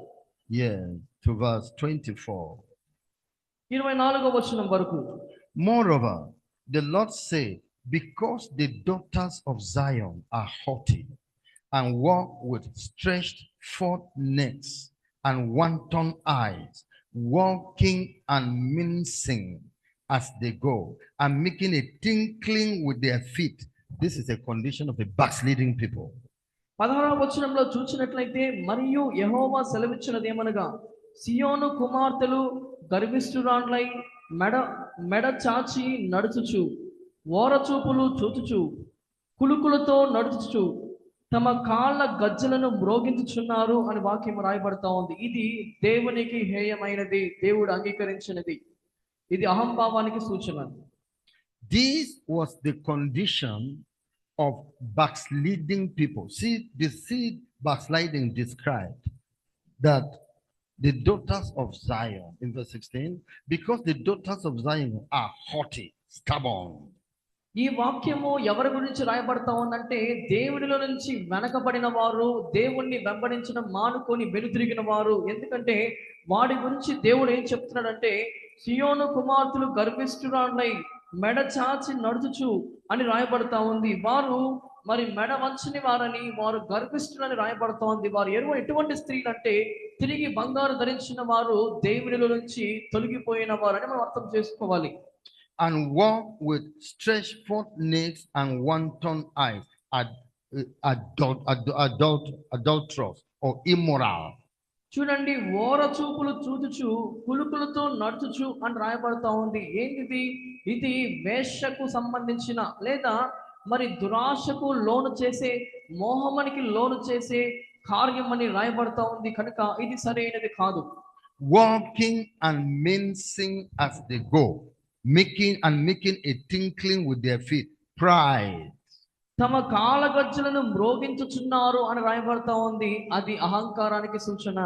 Yes, to verse 24. 24వ వచనం వరకు. Moreover, the Lord said, because the daughters of Zion are haughty and walk with stretched forth necks and wanton eyes, walking and mincing as they go, and making a tinkling with their feet. This is a condition of a backsliding people. 16వ వచనంలో చూసినట్లయితే మరియు యెహోవా సెలవిచ్చినదేమనగా సియోను కుమార్తెలు గర్విష్ఠురాండ్లై మెడ చాచి నడుచుచు ఓరచూపులు చూచుచు కులుకులతో నడుచుచు తమ కాళ్ళ గజ్జలను మ్రోగించుచున్నారు అని వాక్యం రాయబడతా ఉంది. ఇది దేవునికి హేయమైనది, దేవుడు అంగీకరించినది. ఇది అహంభావానికి సూచన. This was the condition of backsliding people. See backsliding described that the daughters of Zion in verse 16, because the daughters of Zion are haughty, stubborn. ఈ వాక్యము ఎవరి గురించి రాయబడతా ఉందంటే దేవుడిలో నుంచి వెనకబడిన వారు, దేవుణ్ణి వెంబడించడం మానుకొని వెనుతిరిగిన వారు. ఎందుకంటే వాడి గురించి దేవుడు ఏం చెప్తున్నాడంటే సియోను కుమార్తెలు గర్విష్ఠురాండ్లై మెడ చాచి నడుచుచు అని రాయబడతా ఉంది. వారు మరి మెడ వంచని వారని, వారు గర్విష్ఠులని రాయబడతా ఉంది. వారు ఎటువంటి స్త్రీలు అంటే తిరిగి బంగారు ధరించిన వారు, దేవుడిలో నుంచి తొలగిపోయిన వారు అని మనం అర్థం చేసుకోవాలి. And walk with stretched forth necks and wanton eyes, adulterous or immoral. చూడండి, ఓర చూపులు చూచుచు కులుకులతో నడుచుచు అని రాయబడతా ఉంది. ఏంటిది? ఇది వేశ్యకు సంబంధించిన లేదా మరి దురాశకు లోను చేసే, మోహమానికి లోను చేసే కార్యం అని రాయబడతా ఉంది. కనుక ఇది సరైనది కాదు. Walking and mincing as they go, making a tinkling with their feet, pride. తమ కాళ్ళ గజ్జలను మ్రోగించుచున్నారు అని రాయబడతా ఉంది. అది అహంకారానికి సూచన.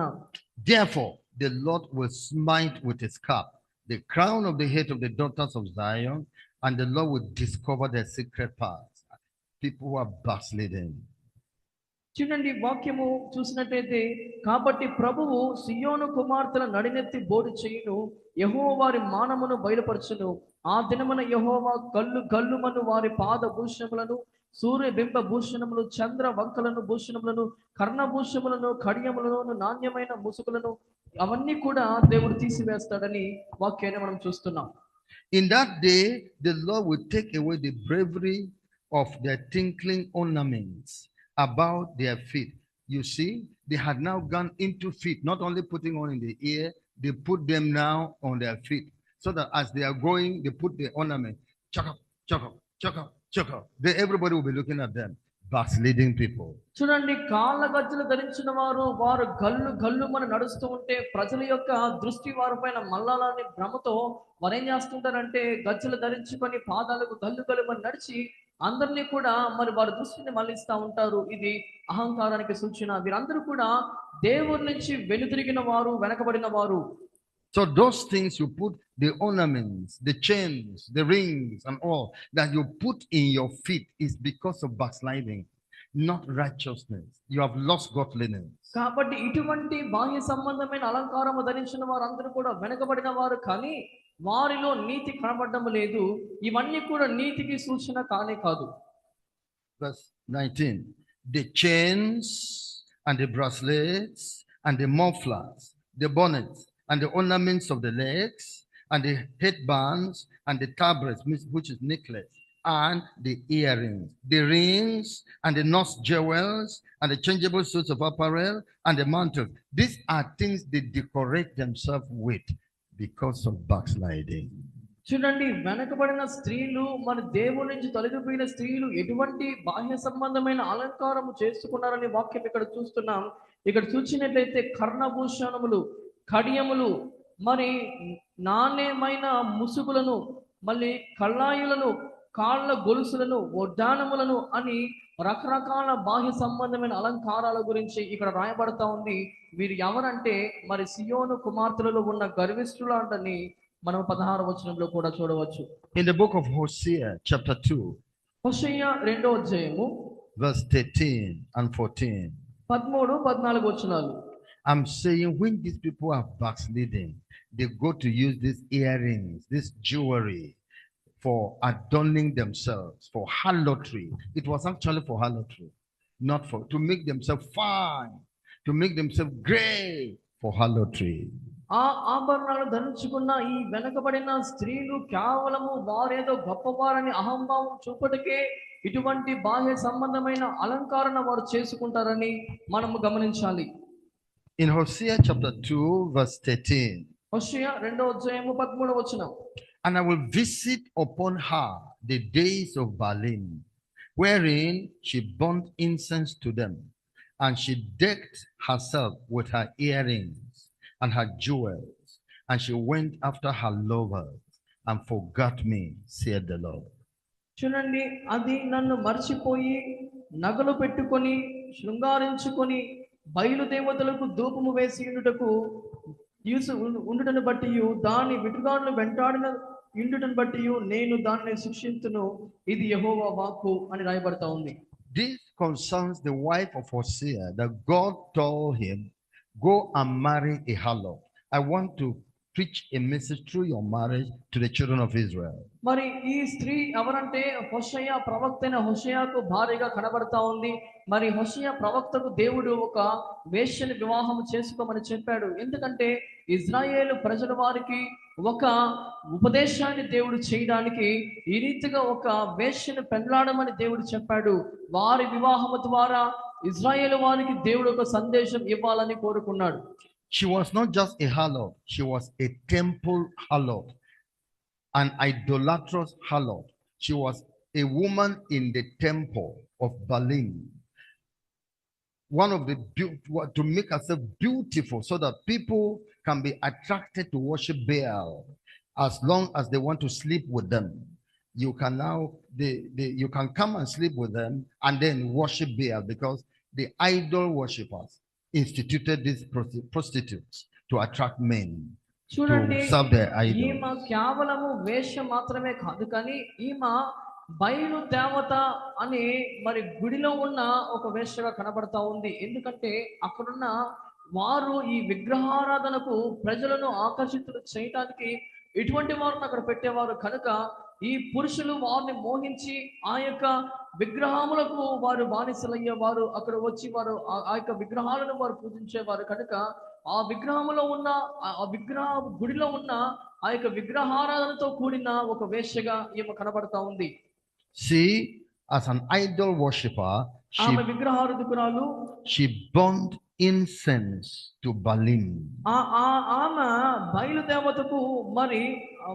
Therefore the Lord will smite with his cup the crown of the head of the daughters of Zion, and the Lord will discover their secret parts. people who are backsliding. చూడండి వాక్యము చూసినట్లయితే, కాబట్టి ప్రభువు సియోను కుమార్తెల నడినెత్తి బోడి చేయును, యెహోవా వారి మానమును బయలుపరచును. ఆ దినమున యెహోవా గల్లు గల్లుమను వారి పాద భూషణములను, సూర్య బింబ భూషణములు, చంద్ర వంకలను భూషణములను, కర్ణభూషములను, కడియములను, నాణ్యమైన ముసుగులను అవన్నీ కూడా దేవుడు తీసివేస్తాడని వాక్యాన్ని మనం చూస్తున్నాం. In that day, the Lord will take away the bravery of their tinkling ornaments about their feet. You see, they had now gone into feet, not only putting on in the ear, they put them now on their feet. So that as they are going, they put the ornament. Chuck up, chuck up, chuck up, chuck up. Everybody will be looking at them. Backsliding people. చూడండి, కాళ్ళ గజ్జలు ధరించిన వారు గల్లు గల్లు మన నడుస్తూ ఉంటే ప్రజల యొక్క దృష్టి వారి పైన మల్లాలని భ్రమతో వారు ఏం చేస్తుంటారంటే గజ్జలు ధరించుకొని పాదాలకు గల్లు గల్లు మన నడిచి అందరినీ కూడా మరి వారి దృష్టిని మళ్ళిస్తూ ఉంటారు. ఇది అహంకారానికి సూచన. వీరందరూ కూడా దేవుడి నుంచి వెనుదిరిగిన వారు, వెనకబడిన వారు. So those things you put, the ornaments, the chains, the rings and all that you put in your feet is because of backsliding, not righteousness. You have lost godliness. కాబట్టి ఇటువంటి బాహ్య సంబంధమైన అలంకారము ధరించిన వారందరూ కూడా వెనకబడిన వారు, కానీ వారిలో నీతి కనబడడం లేదు. ఇవన్నీ కూడా నీతికి సూచన కానే కాదు. Verse 19. The chains and the bracelets and the mufflers, the bonnets and the ornaments of the legs and the headbands and the tabrets, which is necklace, and the earrings, the rings and the nose jewels and the changeable suits of apparel and the mantles. These are things they decorate themselves with because of backsliding. చూడండి, వెనకబడిన స్త్రీలు, మన దేవుడి నుంచి తొలగిపోయిన స్త్రీలు ఎటువంటి బాహ్య సంబంధమైన అలంకారము చేసుకున్నారని వాక్యం ఇక్కడ చూస్తున్నాం. ఇక్కడ చూసినట్లయితే కర్ణభూషణములు, కడియములు, మరి నాణ్యమైన ముసుగులను, మళ్ళీ కళ్ళాయులను, కాళ్ళ గొలుసులను, వడ్డానములను అని రకరకాల బాహ్య సంబంధమైన అలంకారాల గురించి ఇక్కడ రాయబడతా ఉంది. వీరు ఎవరంటే మరి సియోను కుమార్తెలలో ఉన్న గర్విష్ఠులు అంటని మనం 16వ వచనంలో కూడా చూడవచ్చు. In the book of Hosea chapter 2, హోషేయ 2వ అధ్యాయము verse 13 and 14. 13, 14 వచనాలు. I'm saying when these people are backsliding, they go to use these earrings, this jewelry for adorning themselves, for harlotry. It was actually for harlotry, not for to make themselves fine, to make themselves great for harlotry. ఆ ఆభరణాలు ధరించుకున్న ఈ వెనకబడిన స్త్రీలు కేవలము వారేదో గొప్పవారని అహంభావం చూపటికే ఇటువంటి బాహ్య సంబంధమైన అలంకరణ వారు చేసుకుంటారని మనము గమనించాలి. In Hosea chapter 2 verse 13. హోషేయ 2వ అధ్యాయము 13వ వచనం. And I will visit upon her the days of Baalim, wherein she burnt incense to them, and she decked herself with her earrings and her jewels, and she went after her lovers and forgot me, said the Lord. చూడండి, అది నన్ను మర్చిపోయి నగలు పెట్టుకొని శృంగారించుకొని బయలుదేవతలకు ధూపము వేసి ఉండుటను బట్టి దాని విటుగాలను వెంటాడిన ఇండుటను బట్టి నేను దానిని శిక్షించును, ఇది యెహోవా వాక్కు అని రాయబడతా ఉంది. This concerns the wife of Hosea, that God told him, go and marry a harlot. I want to preach a message through your marriage to the children of Israel. మరి ఈ స్త్రీ ఎవరంటే హోషేయ ప్రవక్త అయిన హోషేయకు భార్యగా కనబడతా ఉంది. మరి హోషేయ ప్రవక్తకు దేవుడు ఒక వేశ్యని వివాహం చేసుకోమని చెప్పాడు. ఎందుకంటే ఇజ్రాయేలు ప్రజల వారికి ఒక ఉపదేశాన్ని దేవుడు చేయడానికి ఈ రీతిగా ఒక వేశ్యను పెండ్లాడమని దేవుడు చెప్పాడు. వారి వివాహము ద్వారా ఇజ్రాయేలు వారికి దేవుడు ఒక సందేశం ఇవ్వాలని కోరుకున్నాడు. She was not just a harlot, she was a temple harlot, an idolatrous harlot. She was a woman in the temple of Baalim. One of the to make herself beautiful so that people can be attracted to worship Baal as long as they want to sleep with them. You can now you can come and sleep with them and then worship Baal, because the idol worshippers instituted these prostitutes to attract men చూడండి, to serve their idols. ఈమె కేవలము వేషం మాత్రమే కాదు, కానీ ఈమె బయలు దేవత అని మరి గుడిలో ఉన్న ఒక వేశ్యగా కనబడతా ఉంది. ఎందుకంటే అక్కడున్న వారు ఈ విగ్రహారాధనకు ప్రజలను ఆకర్షితులు చేయటానికి ఇటువంటి వారిని అక్కడ పెట్టేవారు కనుక ఈ పురుషులు వారిని మోహించి ఆ యొక్క విగ్రహములకు వారు బానిసలయ్యేవారు. అక్కడ వచ్చి వారు ఆ యొక్క విగ్రహాలను వారు పూజించేవారు కనుక ఆ విగ్రహంలో ఉన్న ఆ విగ్రహ గుడిలో ఉన్న ఆ యొక్క విగ్రహారాధనతో కూడిన ఒక వేశ్యగా ఈమె కనబడతా ఉంది. She, as an idol worshiper, ఆమె విగ్రహారాధకురాలు. she burned incense to Baalim. ఆమె బయలుదేవతకు మరి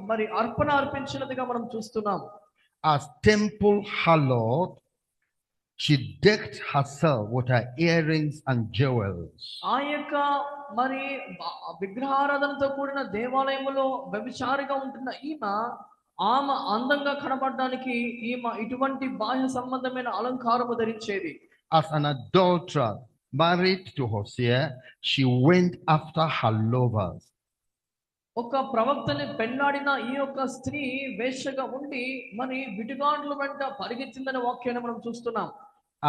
మరి అర్పణ అర్పించినదిగా మనం చూస్తున్నాం. As temple harlot, she decked herself with her earrings and jewels. ఆ యొక్క మరి విగ్రహారాధనతో కూడిన దేవాలయములో వ్యభిచారిగా ఉంటున్న ఆమె అందంగా కనబడడానికి ఈమె ఇటువంటి బాహ్య సంబంధమైన అలంకారము ధరించేది. As an adulterer married to Hosea, she went after her lovers. ఒక ప్రవక్తని పెళ్లాడిన ఈ యొక్క స్త్రీ వేశ్యగా ఉండి మరి విటుగాండ్ల వెంట పరిగెత్తిందనే వాక్యాన్ని మనం చూస్తున్నాం.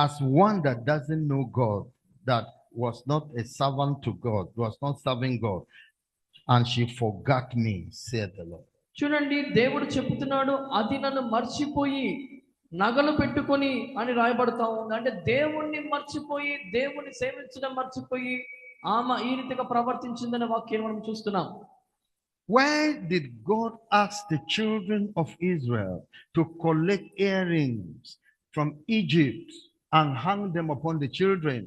As one that doesn't know God, that was not a servant to God, was not serving God, and she forgot me, said the Lord. చూడండి, దేవుడు చెప్తున్నాడు, అది నన్ను మర్చిపోయి నగలు పెట్టుకొని అని రాయబడతా ఉంది. అంటే దేవుణ్ణి మర్చిపోయి, దేవుణ్ణి సేవించడం మర్చిపోయి ఆమె ఈ రీతిగా ప్రవర్తించిందనే వాక్యాన్ని మనం చూస్తున్నాం. Why did God ask the children of Israel to collect earrings from Egypt and hang them upon the children?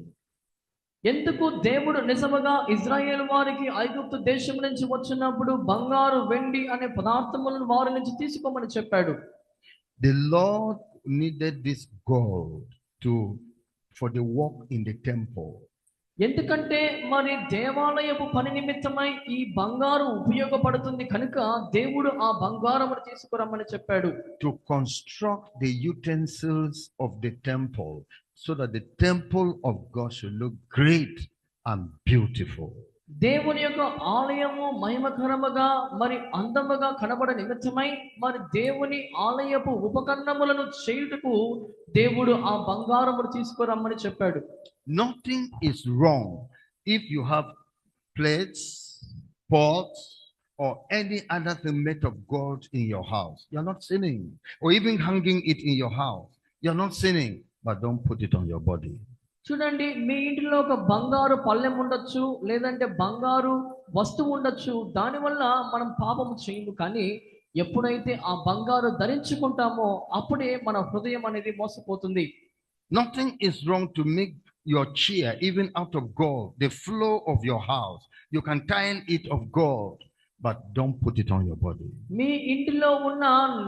ఎందుకు దేవుడు నిజముగా ఇజ్రాయేల్ వారికి ఐగుప్తు దేశం నుంచి వచ్చినప్పుడు బంగారు వెండి అనే పదార్థములను వారి నుంచి తీసుకోమని చెప్పాడు? The Lord needed this gold for the work in the temple. ఎందుకంటే మరి దేవాలయపు పని నిమిత్తమై ఈ బంగారు ఉపయోగపడుతుంది కనుక దేవుడు ఆ బంగారమును తీసుకురమ్మని చెప్పాడు. To construct the utensils of the temple so that the temple of God should look great and beautiful. దేవుని యొక్క ఆలయము మహిమకరముగా మరి అందముగా కనబడ నిమిత్తమై మరి దేవుని ఆలయపు ఉపకరణములను చేయుటకు దేవుడు ఆ బంగారమును తీసుకురమ్మని చెప్పాడు. Nothing is wrong if you have plates, pots, or any other thing made of gold in your house. You're not sinning. Or even hanging it in your house. You're not sinning, but don't put it on your body. చూడండి, మీ ఇంటిలో ఒక బంగారు పళ్ళెం ఉండొచ్చు, లేదంటే బంగారు వస్తువు ఉండొచ్చు. దానివల్ల మనం పాపము చేయము. కానీ ఎప్పుడైతే ఆ బంగారు ధరించుకుంటామో అప్పుడే మన హృదయం అనేది మోసపోతుంది. Nothing is wrong to make your chair even out of gold, the floor of your house. You can tile it of gold, but don't put it on your body. మీ ఇంటిలో ఉన్న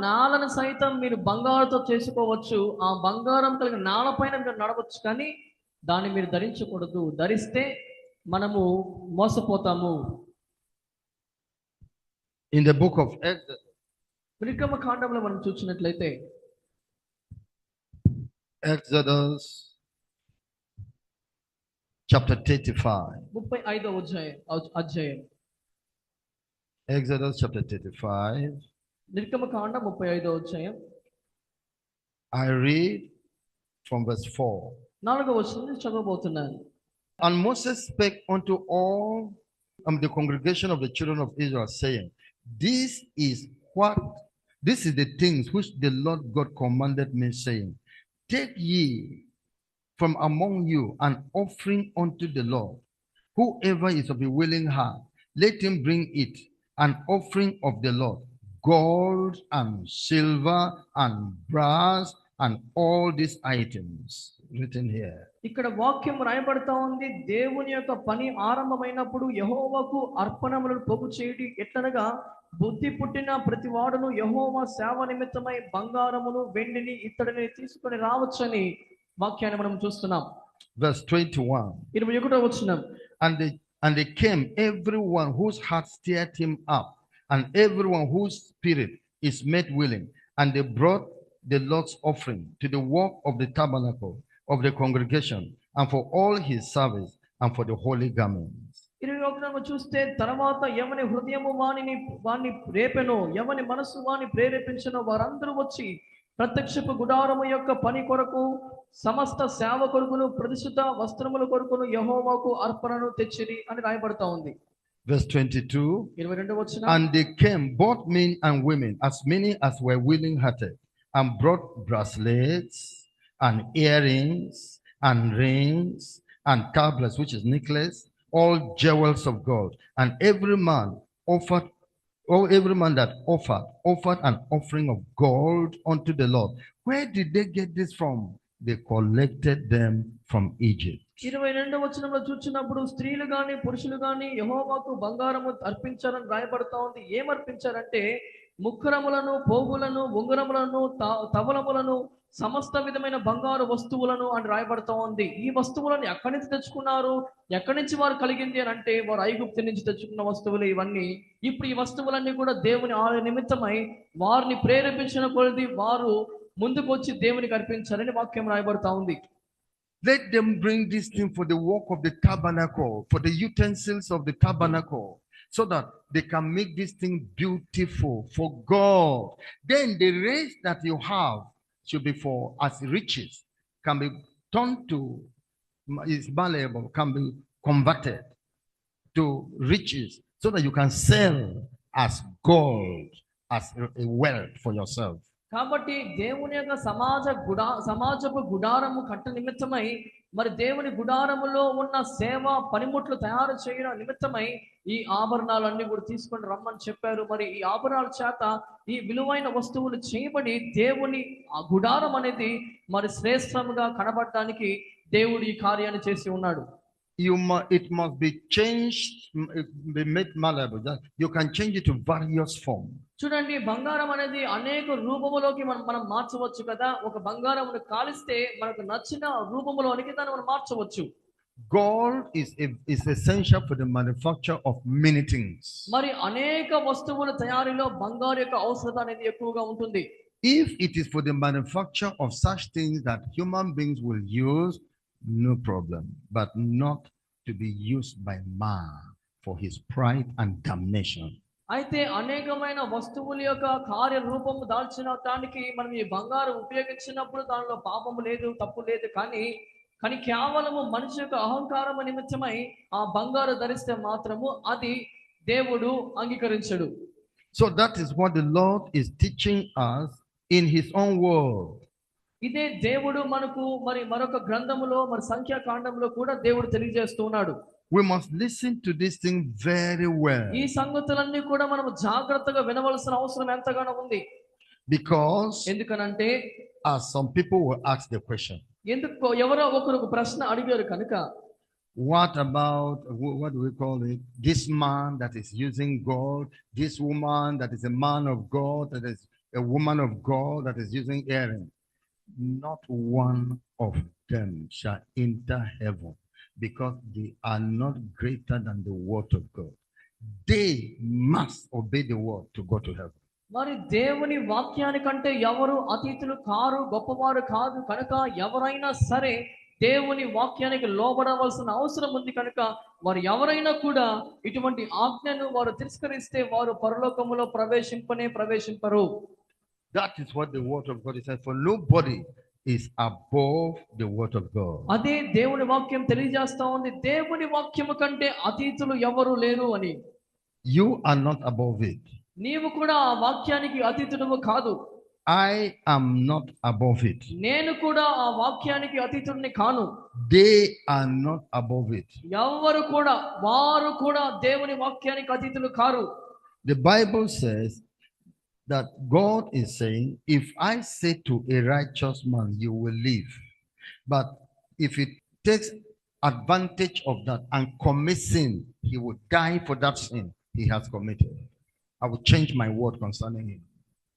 నాలను సైతం మీరు బంగారుతో చేసుకోవచ్చు. ఆ బంగారం కలిగిన నాలపైన మీరు నడవచ్చు, కానీ దాన్ని మీరు ధరించకూడదు. ధరిస్తే మనము మోసపోతాము. In the book of Exodus, నిర్గమ కాండంలో మనం చూసినట్లయితే Exodus chapter 35. 35వ అధ్యాయం. Exodus chapter 35. నిర్గమ కాండం 35వ అధ్యాయం. I read from verse 4. 4వ వచనం చదవబోతున్నాను. And Moses spake unto all the congregation of the children of Israel, saying, This is the things which the Lord God commanded me, saying, Take ye from among you an offering unto the Lord. Whoever is of a willing heart, let him bring it, an offering of the Lord, gold and silver and brass and all these items written here. ఇక్కడ వాక్యం రాయబడతా ఉంది. దేవుని యొక్క పని ఆరంభమైనప్పుడు యెహోవాకు అర్పణములను పోగు చేయుడి ఎట్లనగా బుద్ధి పుట్టిన ప్రతి వాడును యెహోవా సేవ నిమిత్తమై బంగారమును వెండిని ఇత్తడిని తీసుకొని రావచ్చని వాక్యాన్ని మనం చూస్తున్నాం. Verse 21. 21వ వచనం. And they came, everyone whose heart stirred him up, and everyone whose spirit is made willing, and they brought the Lord's offering to the work of the tabernacle of the congregation, and for all his service, and for the holy garments. 21వ చూస్తే, తర్వాత ఎవని హృదయము వాణ్ణి రేపెనో, ఎవని మనసు వాణ్ణి ప్రేరేపించనో వారందరూ వచ్చి ప్రత్యక్షపు గుడారము యొక్క పని కొరకు సమస్త సేవ కొరకును ప్రతిష్ఠిత వస్త్రముల కొరకును యెహోవాకు అర్పణను తెచ్చిరి అని రాయబడతా ఉంది. Verse 22. 22వ వచనం. And they came, both men and women, as many as were willing-hearted, and brought bracelets and earrings and rings and tablets, which is necklace, all jewels of gold. And every man that offered an offering of gold unto the Lord. Where did they get this from? They collected them from Egypt. 22వ వచనంలో చూచినప్పుడు స్త్రీలు గాని పురుషులు గాని యెహోవాకు బంగారము అర్పించారని రాయబడతా ఉంది. ఏమర్పించారంటే ముక్కరములను, పోగులను, ఉంగరములను, తవలములను, సమస్త విధమైన బంగారు వస్తువులను అని రాయబడతా ఉంది. ఈ వస్తువులను ఎక్కడి నుంచి తెచ్చుకున్నారు, ఎక్కడి నుంచి వారు కలిగింది అని అంటే వారు ఐగుప్తు నుంచి తెచ్చుకున్న వస్తువులు ఇవన్నీ. ఇప్పుడు ఈ వస్తువులన్నీ కూడా దేవుని ఆలయ నిమిత్తమై వారిని ప్రేరేపించిన కొలది వారు ముందుకు వచ్చి దేవునికి అర్పించారని వాక్యం రాయబడతా ఉంది. Let them bring this thing for the work of the tabernacle, for the utensils of the tabernacle, so that they can make this thing beautiful for God. Then the race that you have should be for as riches, can be turned to, is malleable, can be converted to riches, so that you can sell as gold, as a wealth for yourself. కాబట్టి దేవుని యొక్క సమాజపు గుడారము కట్ట నిమిత్తమై మరి దేవుని గుడారములో ఉన్న సేవ పనిముట్లు తయారు చేయడం నిమిత్తమై ఈ ఆభరణాలన్నీ కూడా తీసుకొని రమ్మని చెప్పారు. మరి ఈ ఆభరణాల చేత ఈ విలువైన వస్తువులు చేయబడి దేవుని ఆ గుడారం అనేది మరి శ్రేష్టముగా కనబడడానికి దేవుడు ఈ కార్యాన్ని చేసి ఉన్నాడు. It must be changed, be made malleable. You can change it to various forms. చూడండి, బంగారం అనేది అనేక రూపములోకి మనం మార్చవచ్చు కదా. ఒక బంగారమును కాలిస్తే మనకు నచ్చిన రూపములోనికి దాన్ని మనం మార్చవచ్చు. Gold is essential for the manufacture of many things. మరి అనేక వస్తువుల తయారీలో బంగారు యొక్క అవసరత అనేది ఎక్కువగా ఉంటుంది. If it is for the manufacture of such things that human beings will use, no problem, but not to be used by man for his pride and damnation. అయితే అనేకమైన వస్తువుల యొక్క కార్యరూపము దాల్చిన దానికి మనం ఈ బంగారం ఉపయోగించినప్పుడు దానిలో పాపము లేదు, తప్పు లేదు. కానీ కేవలము మనిషి యొక్క అహంకారం నిమిత్తమై ఆ బంగారు ధరిస్తే మాత్రము అది దేవుడు అంగీకరించడు. So that is what the Lord is teaching us in his own word. ఇదే దేవుడు మనకు మరి మరొక గ్రంథములో మరి సంఖ్యాకాండంలో కూడా దేవుడు తెలియజేస్తూ ఉన్నాడు. We must listen to this thing very well. ఈ సంగతులన్నీ కూడా మనం జాగ్రత్తగా వినవలసిన అవసరం ఎంతగానో ఉంది. Because ఎందుకనంటే as some people will ask the question, ఎందుకు ఎవరో ఒకరు ప్రశ్న అడిగారు కనుక, what about, what do we call it, this man that is using gold, this woman that is a man of God, that is a woman of God that is using earring? Not one of them shall enter heaven, because they are not greater than the word of God. They must obey the word to go to heaven. మరి దేవుని వాక్యానికంటే ఎవరు అతీతులు car, గొప్పవారు కాదు కనుక ఎవరైనా సరే దేవుని వాక్యానికి లోబడవలసిన అవసరం ఉంది. కనుక వారు ఎవరైనా కూడా ఇటువంటి ఆజ్ఞను వారు తిరస్కరిస్తే వారు పరలోకములో ప్రవేశింపరు. That is what the word of God says. For nobody is above the word of God. అదే దేవుని వాక్యం తెలియజేస్తా ఉంది. దేవుని వాక్యము కంటే అతీతులు ఎవరు లేరు అని. You are not above it. నీవు కూడా ఆ వాక్యానికి అతీతుడవు కాదు. I am not above it. నేను కూడా ఆ వాక్యానికి అతీతుడిని కాను. They are not above it. వారు కూడా దేవుని వాక్యానికి అతీతులు car. The Bible says that God is saying, if I say to a righteous man, you will live, but if he takes advantage of that and commits sin, he will die for that sin he has committed. I will change my word concerning him.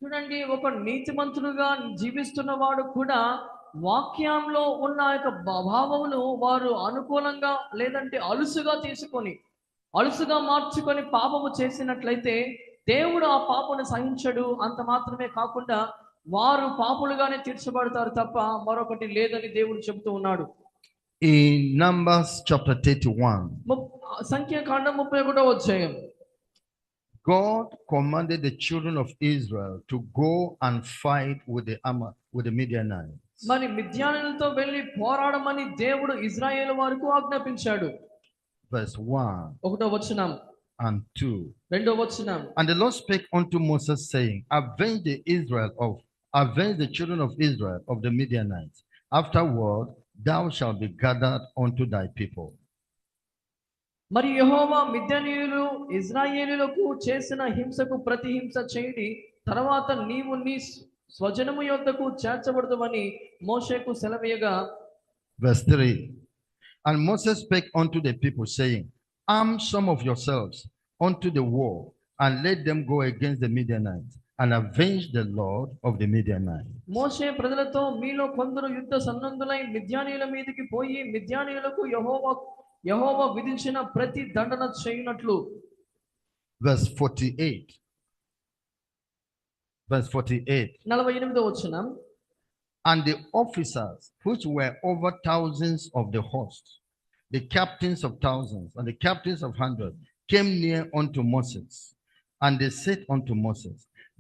చూడండి, ఒక నీతిమంతుడుగా జీవిస్తున్న వాడు కూడా వాక్యంలో ఉన్న యొక్క భావమును వారు అనుకూలంగా లేదంటే అలుసుగా మార్చుకొని పాపము చేసినట్లయితే దేవుడు ఆ పాపను సహించడు. అంత మాత్రమే కాకుండా వారు పాపులుగానే తీర్చబడతారు తప్ప మరొకటి లేదని దేవుడు చెబుతూ ఉన్నాడు. In Numbers chapter 31, సంఖ్యాకాండం 31వ అధ్యాయం, God commanded the children of Israel to go and fight with the Midianites. మరి మిద్యానులతో వెళ్ళి పోరాడమని దేవుడు ఇజ్రాయేలు వారికి ఆజ్ఞాపించాడు. Verse 1 ఒకటో వచనం and 2. రెండో వచనం. And the Lord spake unto Moses, saying, avenge the children of Israel of the Midianites. Afterward, thou shalt be gathered unto thy people. మరి యెహోవా మిద్యానీయులు ఇజ్రాయేలీయులకు చేసిన హింసకు ప్రతిహింస చేయుడి, తర్వాత నీవు నీ స్వజనము యొద్దకు చేర్చబడదువని మోషేకు సెలవీయగా. Verse 3. And Moses spake unto the people, saying, arm some of yourselves unto the war, and let them go against the Midianites, and avenge the Lord of the Midianites. మోషే ప్రజలతో, మీలో కొందరు యుద్ధ సన్నద్ధులై మిద్యానీయుల మీదకి పోయి మిద్యానీయులకు యెహోవా విధించిన ప్రతి దండన చేయునట్లు. Verse 48. Verse 48. 48వ వచనం. And the officers which were over thousands of the host, the captains of thousands and the captains of hundreds, came near unto Moses, and they said unto Moses,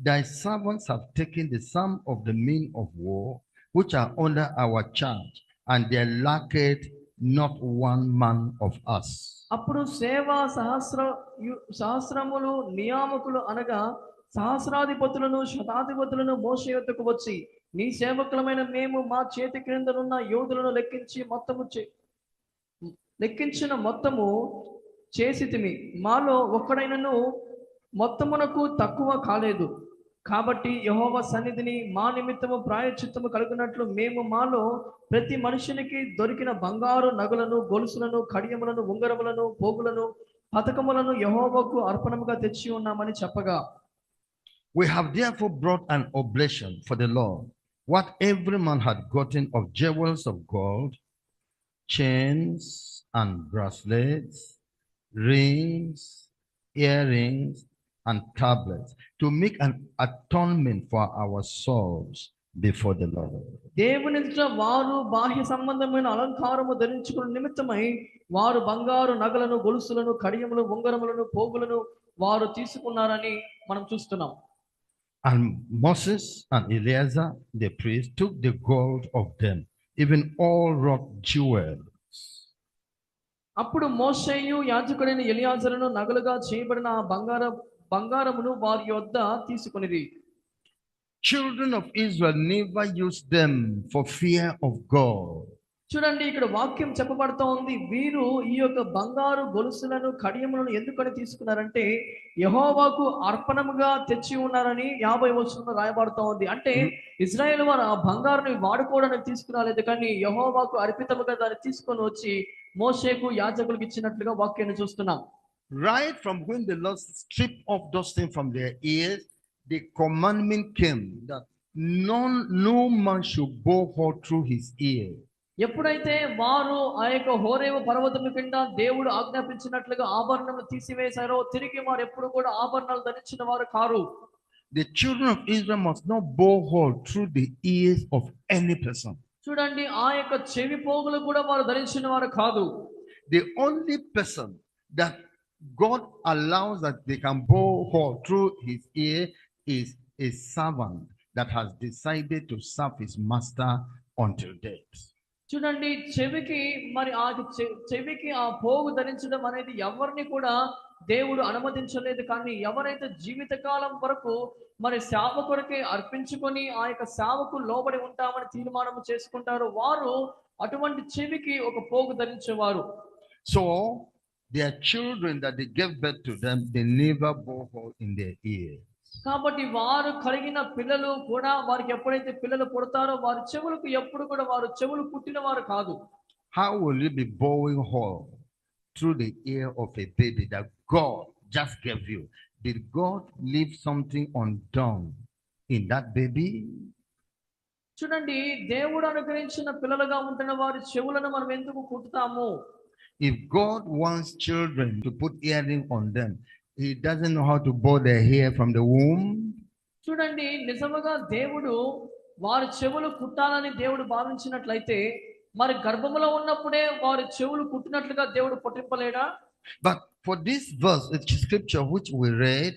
thy servants have taken the sum of the men of war which are under our charge, and there lacketh not one man of us. అప్పుడు సేవా సహస్రములు నియామకులు అనగా సహస్రాధిపతులను శతాధిపతులను మోషే యొద్దకు వచ్చి, నీ సేవకులమైన మేము మా చేతి క్రిందనున్న యోధులను లెక్కించిన మొత్తము చేసితిమి, మాలో ఒక్కడైనను మొత్తమునకు తక్కువ కాలేదు. కాబట్టి యెహోవా సన్నిధిని మా నిమిత్తము ప్రాయశ్చిత్తము కలుగునట్లు మేము మాలో ప్రతి మనుషునికి దొరికిన బంగారు నగలను, గొలుసులను, కడియములను, ఉంగరములను, పోగులను, పతకములను యెహోవాకు అర్పణముగా తెచ్చి ఉన్నామని చెప్పగా. We have therefore brought an oblation for the Lord, what every man had gotten of jewels of gold, chains and bracelets, rings, earrings, and tablets, to make an atonement for our souls before the Lord. దేవుని ఎదుట వారు బాహ్య సంబంధమైన అలంకారము ధరించుకున్న నిమిత్తమై వారు బంగారు నగలను, గొలుసులను, కడియములు, ఉంగరములను, పోగులను వారు తీసుకున్నారని మనం చూస్తున్నాం. And Moses and Eleazar the priest took the gold of them, even all wrought jewels. అప్పుడు మోషేయు యాజకుడైన ఎలియాజరును నగలుగా చేయబడిన బంగారమును వారి యొద్ద తీసుకొనిరి. Children of Israel never used them for fear of God. చూడండి, ఇక్కడ వాక్యం చెప్పబడుతూ ఉంది, వీరు ఈ యొక్క బంగారు గొలుసులను, కడియములను ఎందుకని తీసుకున్నారంటే యెహోవాకు అర్పణముగా తెచ్చి ఉన్నారని 50వ వచనంలో రాయబడుతూ ఉంది. అంటే ఇజ్రాయేల్ వారు ఆ బంగారుని వాడుకోవడానికి తీసుకురాలేదు, కానీ యెహోవాకు అర్పితముగా దాన్ని తీసుకొని వచ్చి మోషేకు యాజకులకు ఇచ్చినట్లుగా వాక్యాన్ని చూస్తున్నాం. Right from when the Lord stripped off those things from their ears, the commandment came that no man should bore through his ear. ఎప్పుడైతే వారు ఆ యొక్క హోరేవ పర్వతం కింద దేవుడు ఆజ్ఞాపించినట్లుగా ఆభరణములు తీసివేశారో, తిరిగి వారు ఎప్పుడు కూడా ఆభరణాలు ధరించిన వారు car. The children of Israel must not bore through the ears of any person. చూడండి, ఆ యొక్క చెవి పోగులు కూడా వారు ధరించిన వారు కాదు. The only person that God allows that they can bore through his ear is a servant that has decided to serve his master until death. చూడండి, చెవికి ఆ పోగు ధరించడం అనేది ఎవరిని కూడా దేవుడు అనుమతించలేదు. కానీ ఎవరైతే జీవితకాలం వరకు మరి సేవకుడికి అర్పించుకొని ఆ యొక్క సేవకు లోబడి ఉంటామని తీర్మానం చేసుకుంటారో వారు అటువంటి చెవికి ఒక పోగు ధరించేవారు. So their children that they gave birth to them, they never bore in their ears. కాబట్టి వారు కలిగిన పిల్లలు కూడా వారికి ఎప్పుడైతే పిల్లలు పుడతారో వారి చెవులకు ఎప్పుడు కూడా వారు చెవులు పుట్టిన వారు కాదు. How will you be bowing hole through the ear of a baby that God just gave you? Did God leave something undone in that baby? చూడండి, దేవుడు అనుగ్రహించిన పిల్లలుగా ఉంటున్న వారి చెవులను మనం ఎందుకు కుట్టుతాము? If God wants children to put earring on them, he doesn't know how to bow their hair from the womb. చూడండి, నిజముగా దేవుడు వారి చెవులు కుట్టాలని దేవుడు భావించినట్లయితే మరి గర్భములో ఉన్నప్పుడే వారి చెవులు కుట్టినట్లుగా దేవుడు పుట్టింపలేడా? But for this verse, it's scripture which we read,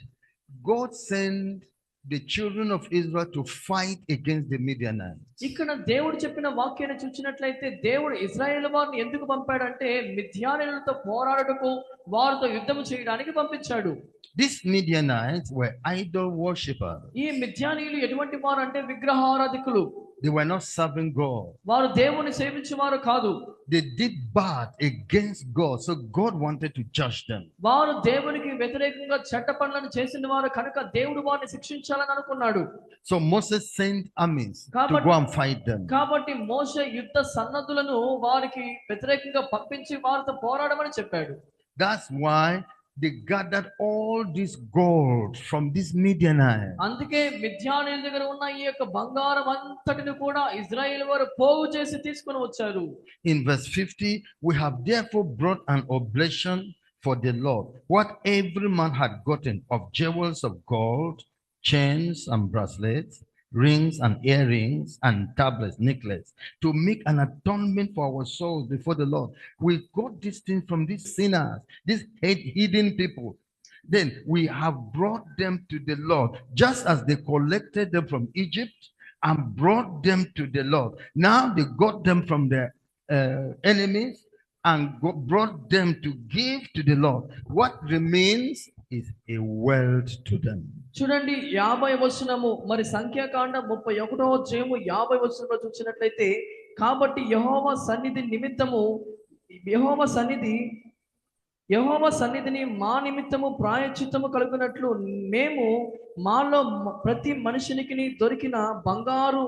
God sent the children of Israel to fight against the Midianites. ఇక్కడ దేవుడు చెప్పిన వాక్యాన్ని చూసినట్లయితే దేవుడు ఇశ్రాయేలు వారిని ఎందుకు పంపాడంటే మిద్యానీయులతో పోరాడుటకు వారితో యుద్ధం చేయడానికి పంపించాడు. These Midianites were idol worshippers. ఈ మిద్యానీయులు ఎటువంటి వారు అంటే విగ్రహారాధికులు. They were not serving God. వారు దేవుని సేవించేవారు కాదు. They did bad against God, so God wanted to judge them. వారు దేవునికి వ్యతిరేకంగా చెడ్డ పనులను చేసిన వారు కనుక దేవుడు వారిని శిక్షించాలని అనుకున్నాడు. So Moses sent armies to go and fight them. కాబట్టి మోషే యుద్ధ సన్నద్ధులను వారికి వ్యతిరేకంగా పంపించి వారితో పోరాడమని చెప్పాడు. That's why they gathered all this gold from this Midianites. అందుకే మిద్యానీయుల దగ్గర ఉన్న ఈ యొక్క బంగారం అంతటిని కూడా ఇశ్రాయేలు వారు పోగు చేసి తీసుకొని వచ్చారు. In verse 50, we have therefore brought an oblation for the Lord, what every man had gotten of jewels of gold, chains and bracelets, rings and earrings and tablets, necklace, to make an atonement for our souls before the Lord. We got this thing from these sinners, these hidden people. Then we have brought them to the Lord, just as they collected them from Egypt and brought them to the Lord. Now they got them from their enemies and brought them to give to the Lord. What remains is a wealth to them. చూడండి 50వ వచనము, మరి సంఖ్యాకాండం 31వ అధ్యాయము 50వ వచనంలో చూసినట్లయితే, కాబట్టి యెహోవా సన్నిధిని మా నిమిత్తము ప్రాయశ్చిత్తము కలుగునట్లు మేము మాలో ప్రతి మనుషునికి దొరికిన బంగారు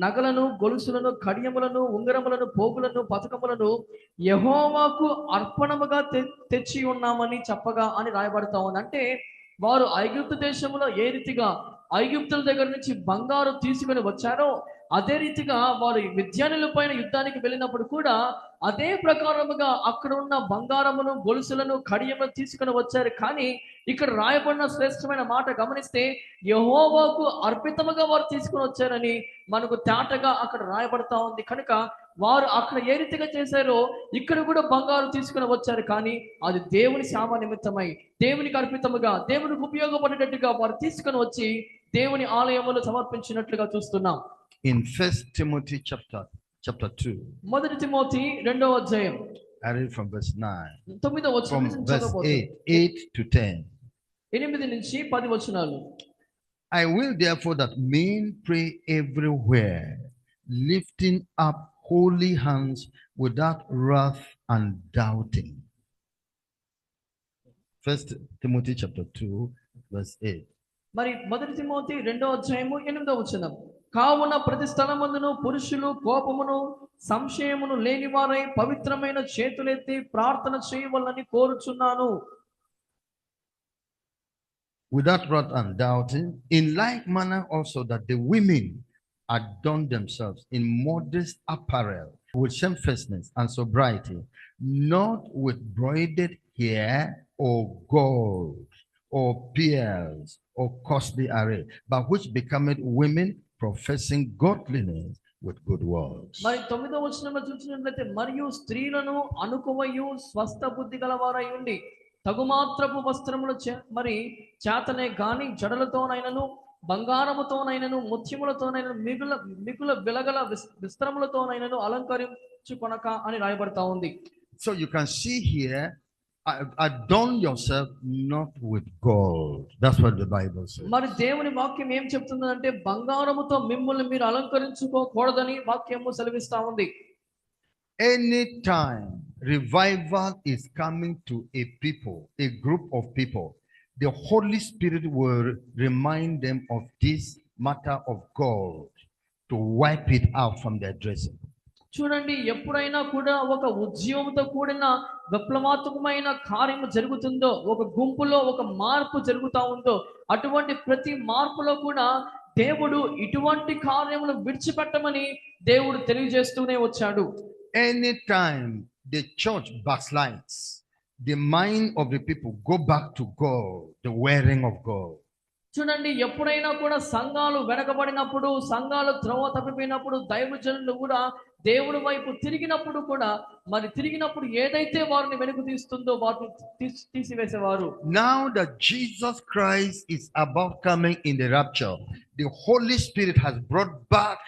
నగలను, గొలుసులను, కడియములను, ఉంగరములను, పోగులను, పతకములను యెహోవాకు అర్పణముగా తెచ్చి ఉన్నామని చెప్పగా అని రాయబడతా ఉంది. అంటే వారు ఐగుప్తు దేశంలో ఏ రీతిగా ఐగుప్తుల దగ్గర నుంచి బంగారు తీసుకుని వచ్చారో అదే రీతిగా వారు మిద్యానీయుల పైన యుద్ధానికి వెళ్ళినప్పుడు కూడా అదే ప్రకారముగా అక్కడ ఉన్న బంగారమును, గొలుసులను, కడియములను తీసుకుని వచ్చారు. కానీ ఇక్కడ రాయబడిన శ్రేష్టమైన మాట గమనిస్తే యెహోవాకు అర్పితముగా వారు తీసుకుని వచ్చారని మనకు తేటగా అక్కడ రాయబడతా ఉంది. కనుక వారు అక్కడ ఏ రీతిగా చేశారో ఇక్కడ కూడా బంగారు తీసుకుని వచ్చారు. కానీ అది దేవుని సేవ నిమిత్తమై దేవునికి అర్పితముగా దేవునికి ఉపయోగపడేటట్టుగా వారు తీసుకుని వచ్చి దేవుని ఆలయములో సమర్పించినట్లుగా చూస్తున్నాం. In 1 Timothy chapter 2. మొదటి తిమోతి 2వ అధ్యాయం. I read from verse 9. 9వ వచనం From నుంచి verse చదవబోతున్నాను. 8 to 10. 8 నుంచి 10 వచనాలు. I will therefore that men pray everywhere, lifting up holy hands without wrath and doubting. 1 Timothy chapter 2 verse 8. మరి మొదటి తిమోతి 2వ అధ్యాయము 8వ వచనం. కావున ప్రతి స్థలమందును పురుషులు కోపమును సంశయమును లేనివారై పవిత్రమైన చేతులెత్తి ప్రార్థన చేయవలనని కోరుచున్నాను. Without wrath and doubting, in like manner also that the women adorn themselves in modest apparel, with shamefacedness and sobriety, not with broidered hair or gold or pearls or costly array, but which becometh women professing godliness with good works. మరి 9వ వచనంలో చూసినట్లయితే, మరియు స్త్రీలను అనుకువయు స్వస్థ బుద్ధి గలవారై ఉండి తగుమాత్రపు వస్త్రములు మరి చేతనే గాని జడలతోనైనను బంగారముతోనైనను ముత్యములతోనైనను మిగుల వెలగల విస్త్రములతోనైనను అలంకరించుకొనక అని రాయబడతా ఉంది. So you can see here, adorn yourself not with gold. That's what the Bible says. మరి దేవుని వాక్యం ఏం చెప్తుందంటే బంగారముతో మిమ్మల్ని మీరు అలంకరించుకోకూడదని వాక్యము సెలవిస్తా ఉంది. Anytime revival is coming to a people, a group of people, the Holy Spirit will remind them of this matter of gold to wipe it out from their dressing. చూడండి, ఎప్పుడైనా కూడా ఒక ఉద్యమంతో కూడిన విప్లవాత్మకమైన కార్యము జరుగుతుందో, ఒక గుంపులో ఒక మార్పు జరుగుతూ ఉందో, అటువంటి ప్రతి మార్పులో కూడా దేవుడు ఇటువంటి కార్యములు విడిచిపెట్టమని దేవుడు తెలియజేస్తూనే వచ్చాడు. Anytime the church backslides, the mind of the people go back to gold, the wearing of gold. చూడండి, ఎప్పుడైనా కూడా సంఘాలు వెనకబడినప్పుడు, సంఘాలు త్రోవ తప్పిపోయినప్పుడు, దైవజనులు కూడా దేవుడి వైపు తిరిగినప్పుడు కూడా, మరి తిరిగినప్పుడు ఏదైతే వారిని వెనుక తీస్తుందో వాటిని తీసివేసేవారు. Now that Jesus Christ is about coming in the rapture, the Holy Spirit has brought back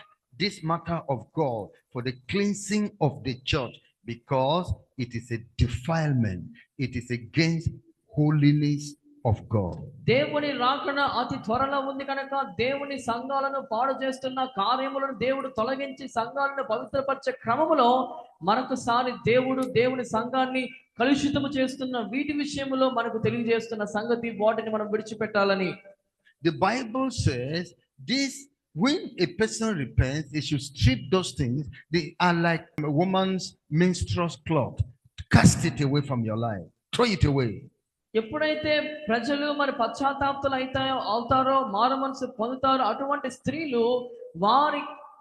this matter of God for the cleansing of the church, because it is a defilement. It is against holiness of God. దేవుని రాకడ అతి త్వరలో ఉంది కనుక దేవుని సంఘాలను పాడు చేస్తున్న కార్యములను దేవుడు తొలగించి సంఘాలను పవిత్రపరిచే క్రమములో మరొకసారి దేవుని సంఘాన్ని కలుషితము చేస్తున్న వీటి విషయంలో మనకు తెలియజేస్తున్న సంగతి, వాటిని మనం విడిచిపెట్టాలని. The Bible says this: when a person repents, he should strip those things. They are like a woman's menstrual cloth. Cast it away from your life. Throw it away. ఎప్పుడైతే ప్రజలు మరి పశ్చాత్తాపతులు అవుతారో, మారు మనసు పొందుతారో, అటువంటి స్త్రీలు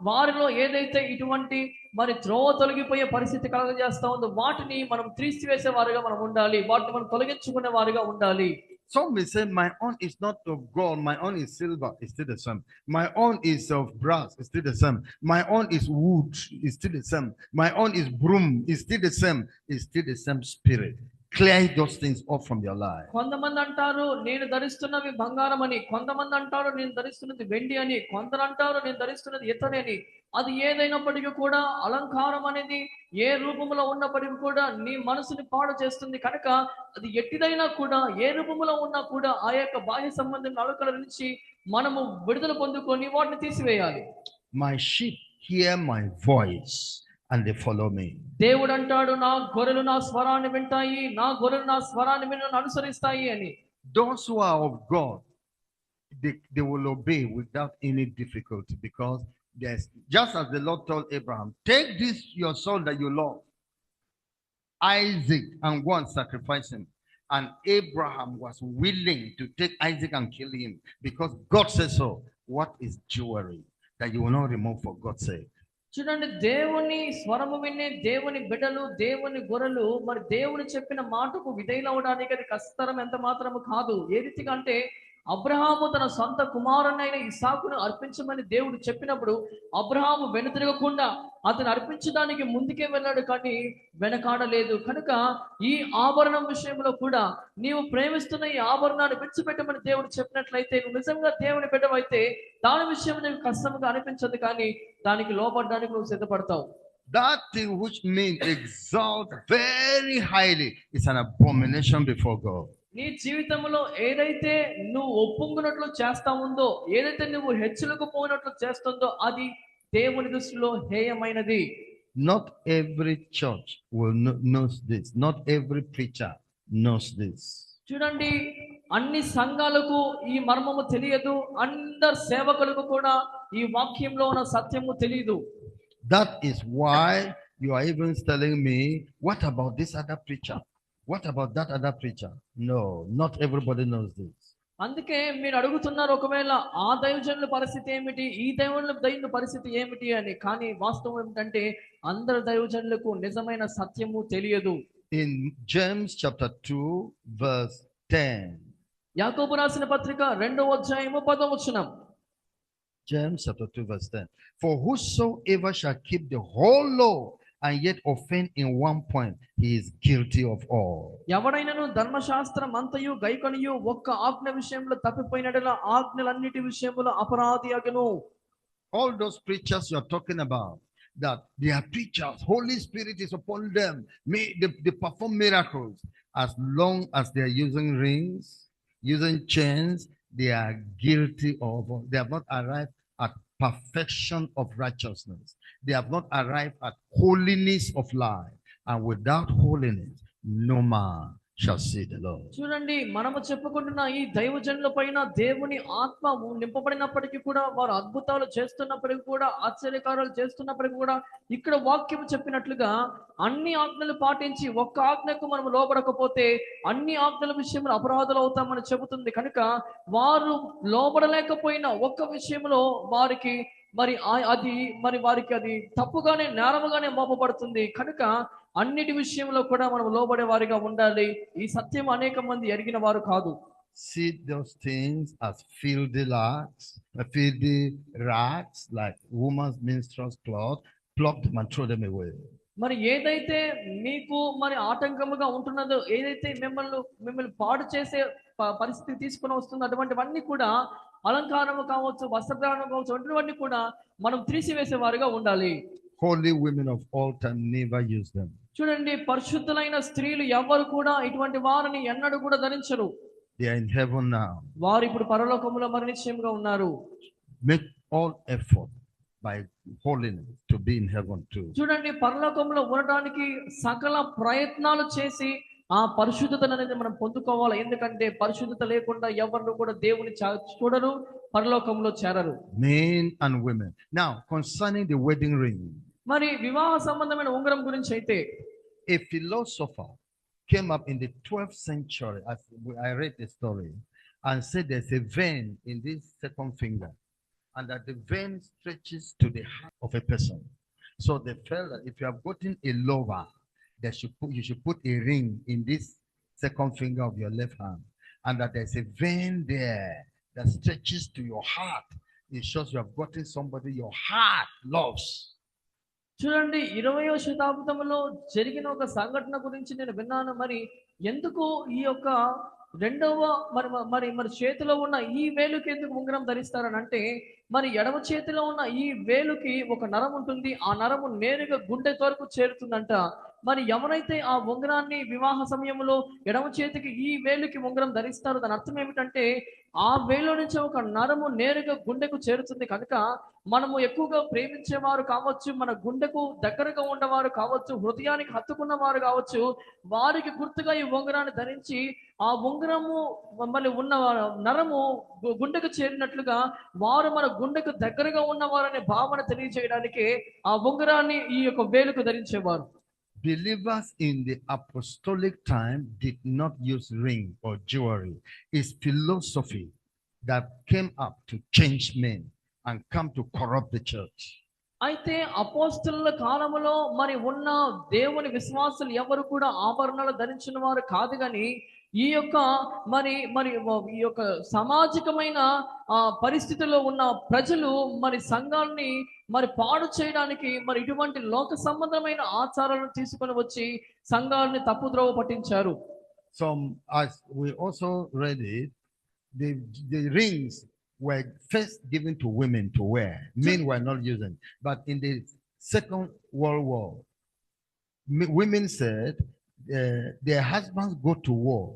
వారిలో ఏదైతే ఇటువంటి మరి త్రోవ తొలగిపోయే పరిస్థితి కలగజేస్తా ఉందో వాటిని మనం తీసివేసే వారుగా మనం ఉండాలి, వాటిని మనం తొలగించుకునే వారుగా ఉండాలి. Some may say, my own is not of gold, my own is silver, it's still the same. My own is of brass, it's still the same. My own is wood, it's still the same. My own is broom, it's still the same. It's still the same spirit. Clear those things off from your life. కొంతమంది అంటారు నేను ధరిస్తున్నవి బంగారం అని, కొంతమంది అంటారు నేను ధరిస్తున్నది వెండి అని, కొందరు అంటారు నేను ధరిస్తున్నది ఇత్తడి అని. అది ఏదైనప్పటికీ కూడా అలంకారం అనేది ఏ రూపంలో ఉన్నప్పటికీ కూడా నీ మనసుని పాడు చేస్తుంది కనుక అది ఎట్టిదైనా కూడా ఏ రూపంలో ఉన్నా కూడా ఆ యొక్క బాహ్య సంబంధం అలకల నుంచి మనము విడుదల పొందుకొని వాటిని తీసివేయాలి. My sheep hear my voice and they follow me. దేవుడు అంటాడు, నా గొర్రెలు నా స్వరాన్ని వింటాయి, నా గొర్రెలు నా స్వరాన్ని విని నన్ను అనుసరిస్తాయి అని. Those who are of God, they will obey without any difficulty, because there's, just as the Lord told Abraham, take this your son that you love, Isaac, and go and sacrifice him. And Abraham was willing to take Isaac and kill him because God said so. What is jewelry that you will not remove for God's sake? చూడండి, దేవుని స్వరము వినే దేవుని బిడ్డలు, దేవుని గొర్రెలు మరి దేవుని చెప్పిన మాటకు విధేయులవడానికి అది కష్టతరం ఎంత మాత్రము కాదు. ఏ రీతిగా అంటే అబ్రహాము తన సొంత కుమారునైన ఇస్సాకును అర్పించమని దేవుడు చెప్పినప్పుడు అబ్రహాము వెనుతిరగకుండా అతను అర్పించడానికి ముందుకే వెళ్ళాడు, కానీ వెనకాడలేదు. కనుక ఈ ఆభరణం విషయంలో కూడా నీవు ప్రేమిస్తున్న ఈ ఆభరణాన్ని విడిచిపెట్టమని దేవుడు చెప్పినట్లయితే, నువ్వు నిజంగా దేవుని బిడ్డవైతే దాని విషయం నీకు కష్టంగా అనిపించదు, కానీ దానికి లోపడడానికి నువ్వు సిద్ధపడతావు. That thing which men exalt very highly is an abomination before God. నీ జీవితంలో ఏదైతే నువ్వు ఒప్పుకున్నట్లు చేస్తా ఉందో, ఏదైతే నువ్వు హెచ్చులకు పోయినట్లు చేస్తుందో అది దేవుని దృష్టిలో హేయమైనది. Not every church will knows this. Not every preacher knows this. చూడండి, అన్ని సంఘాలకు ఈ మర్మము తెలియదు, అందరు సేవకులకు కూడా ఈ వాక్యంలో ఉన్న సత్యము తెలియదు. That is why you are even telling me, what about this other preacher? What about that other preacher? No, not everybody knows this. అందుకే మీరు అడుగుతున్నారు, ఒకవేళ ఆ దైవజనుల పరిస్థితి ఏమిటి, ఈ దైవజనుల పరిస్థితి ఏమిటి అని. కానీ వాస్తవం ఏమిటంటే అందరు దైవజనులకు నిజమైన సత్యము తెలియదు. In James chapter 2 verse 10. యాకోబు రాసిన పత్రిక 2వ అధ్యాయము 10వ వచనం. James chapter 2 verse 10. For whosoever shall keep the whole law and yet offend in one point, he is guilty of all. ఎవడైనను ధర్మశాస్త్రం అంతయు గైకొనియు ఒక్క ఆజ్ఞ విషయంలో తప్పిపోయినట్ల ఆజ్ఞలన్నిటి విషయంలో అపరాధి అగును. All those preachers you are talking about, that they are preachers, Holy Spirit is upon them, they perform miracles. As long as they are using rings, using chains, they are guilty of, they have not arrived at perfection of righteousness. They have not arrived at holiness of life. And without holiness, no man shall see the Lord. చూడండి, మనము చెప్పుకుంటున్న ఈ దైవజనుల పైన దేవుని ఆత్మ నింపబడినప్పటికీ కూడా, వారు అద్భుతాలు చేస్తున్నప్పటికీ కూడా, ఆశ్చర్యకారాలు చేస్తున్నప్పటికీ కూడా, ఇక్కడ వాక్యం చెప్పినట్లుగా అన్ని ఆజ్ఞలు పాటించి ఒక్క ఆజ్ఞకు మనం లోబడకపోతే అన్ని ఆజ్ఞల విషయంలో అపరాధులు అవుతామని చెబుతుంది. కనుక వారు లోబడలేకపోయిన ఒక్క విషయంలో వారికి వారికి అది తప్పుగానే నేరముగానే మోపబడుతుంది. కనుక అన్నిటి విషయంలో కూడా మనం లోబడే వారిగా ఉండాలి. ఈ సత్యం అనేక మంది ఎరిగిన వారు కాదు. see those things as filthy rags, like woman's menstrual cloth, pluck them and throw them away. మరి ఏదైతే మీకు మరి ఆటంకముగా ఉంటున్నదో, ఏదైతే మిమ్మల్ని పాడు చేసే పరిస్థితి తీసుకుని వస్తుందో, అటువంటివన్నీ కూడా అలంకారము కావచ్చు, వస్త్రధారణం కావచ్చు, అటువంటివన్నీ కూడా మనం తీసివేసే వారుగా ఉండాలి. Holy women of all time never use them. చూడండి, పరిశుద్ధులైన స్త్రీలు ఎవరు కూడా ఇటువంటి వారిని ఎన్నడూ కూడా ధరించరు. They are in heaven now. వారు ఇప్పుడు పరలోకములో మరి నిశ్చయముగా ఉన్నారు. Make all effort by holiness to be in heaven too. చూడండి, పరలోకంలో ఉండడానికి సకల ప్రయత్నాలు చేసి ఆ పరిశుద్ధతను అనేది మనం పొందుకోవాలి. ఎందుకంటే పరిశుద్ధత లేకుండా ఎవరు కూడా దేవుని చూడరు, పరలోకంలో చేరరు. Men and women. Now, concerning the wedding ring, మరి వివాహ సంబంధమైన ఉంగరం గురించి అయితే, a philosopher came up in the 12th century, as I read the story, and said there's a vein in this second finger, and that the vein stretches to the heart of a person. So they felt that if you have gotten a lover, you should put a ring in this second finger of your left hand, and that there's a vein there that stretches to your heart. It shows you have gotten somebody your heart loves. చూడండి, 20వ శతాబ్దంలో జరిగిన ఒక సంఘటన గురించి నేను విన్నాను. మరి ఎందుకు ఈ యొక్క రెండవ మరి చేతిలో ఉన్న ఈ వేలుకి ఎందుకు ఉంగరం ధరిస్తారని అంటే, మరి ఎడమ చేతిలో ఉన్న ఈ వేలుకి ఒక నరం ఉంటుంది. ఆ నరము నేరుగా గుండె వరకు చేరుతుందంట. మరి ఎవరైతే ఆ ఉంగరాన్ని వివాహ సమయంలో ఎడమ చేతికి ఈ వేలుకి ఉంగరం ధరిస్తారో, దాని అర్థం ఏమిటంటే ఆ వేలు నుంచి ఒక నరము నేరుగా గుండెకు చేరుతుంది. కనుక మనము ఎక్కువగా ప్రేమించేవారు కావచ్చు, మన గుండెకు దగ్గరగా ఉన్నవారు కావచ్చు, హృదయానికి హత్తుకున్న వారు కావచ్చు, వారికి గుర్తుగా ఈ ఉంగరాన్ని ధరించి ఆ ఉంగరము మళ్ళీ ఉన్న నరము గుండెకు చేరినట్లుగా వారు మన గుండెకు దగ్గరగా ఉన్నవారనే భావన తెలియజేయడానికి ఆ ఉంగరాన్ని ఈ యొక్క వేలుకు ధరించేవారు. Believers in the apostolic time did not use ring or jewelry. It's philosophy that came up to change men and come to corrupt the church. అయితే అపోస్తలుల కాలంలో మరి ఉన్న దేవుని విశ్వాసులు ఎవరు కూడా ఆభరణాలు ధరించిన వారు కాదు. కానీ ఈ యొక్క మరి ఈ యొక్క సామాజికమైన పరిస్థితుల్లో ఉన్న ప్రజలు మరి సంఘాలని మరి పాడు చేయడానికి మరి ఇటువంటి లోక సంబంధమైన ఆచారాలను తీసుకొని వచ్చి సంఘాలని తప్పుద్రోవ పట్టించారు. So as we also read it, the rings were first given to women to wear. Men were not using. But in the Second World War, women said their husbands go to war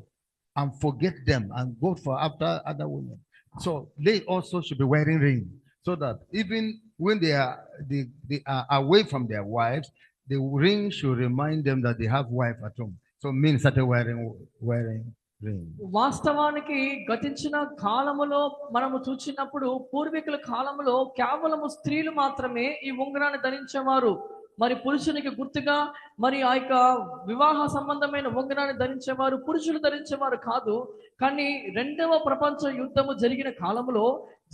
and forget them and go for after other women. So they also should be wearing rings, so that even when they are away from their wives, the ring should remind them that they have wife at home. So men started wearing ring. వాస్తవానికి గతించిన కాలములో మనము చూసినప్పుడు పూర్వీకుల కాలంలో కేవలము స్త్రీలు మాత్రమే ఈ ఉంగరాన్ని ధరించేవారు. మరి పురుషునికి గుర్తుగా మరి ఆ యొక్క వివాహ సంబంధమైన ఉంగరాన్ని ధరించేవారు, పురుషులు ధరించేవారు కాదు. కానీ రెండవ ప్రపంచ యుద్ధము జరిగిన కాలంలో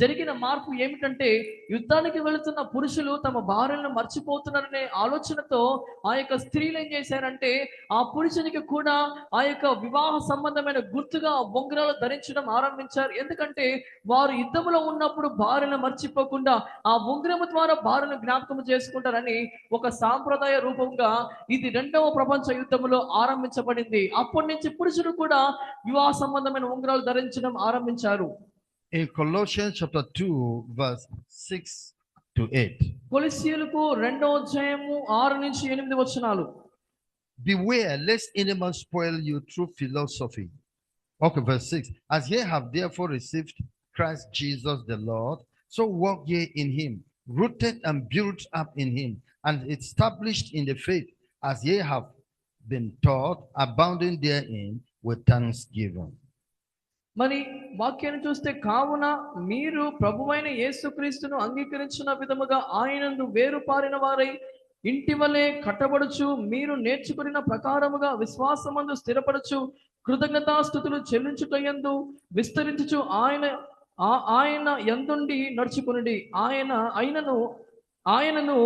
జరిగిన మార్పు ఏమిటంటే, యుద్ధానికి వెళుతున్న పురుషులు తమ భార్యలను మర్చిపోతున్నారనే ఆలోచనతో ఆ యొక్క స్త్రీలు ఏం చేశారంటే ఆ పురుషునికి కూడా ఆ యొక్క వివాహ సంబంధమైన గుర్తుగా ఉంగరాలు ధరించడం ఆరంభించారు. ఎందుకంటే వారు యుద్ధంలో ఉన్నప్పుడు భార్యను మర్చిపోకుండా ఆ ఉంగరము ద్వారా భార్యను జ్ఞాపకం చేసుకుంటారని ఒక సాంప్రదాయ రూపంగా ఇది రెండవ ప్రపంచ యుద్ధంలో ఆరంభించబడింది. అప్పటి నుంచి పురుషులు కూడా వివాహ సంబంధమైన ఉంగరాలు ధరించడం ఆరంభించారు. In Colossians chapter 2 verse 6 to 8. కొలస్సీయులకు 2వ అధ్యాయము 6 నుంచి 8 వచనాలు. Beware lest any man spoil you through philosophy. Okay, verse 6. As ye have therefore received Christ Jesus the Lord, so walk ye in him, rooted and built up in him, and established in the faith, as ye have been taught, abounding therein with thanksgiving. మరి వాక్యాన్ని చూస్తే, కావున మీరు ప్రభువైన యేసుక్రీస్తును అంగీకరించిన విధముగా ఆయనందు వేరుపారిన వారై ఇంటి వలె కట్టబడుచు, మీరు నేర్చుకున్న ప్రకారముగా విశ్వాసమందు స్థిరపడుచు, కృతజ్ఞతాస్తుతులు చెల్లించుటయందు విస్తరించుచు ఆయన యందుండి నడుచుకునుడి. ఆయనను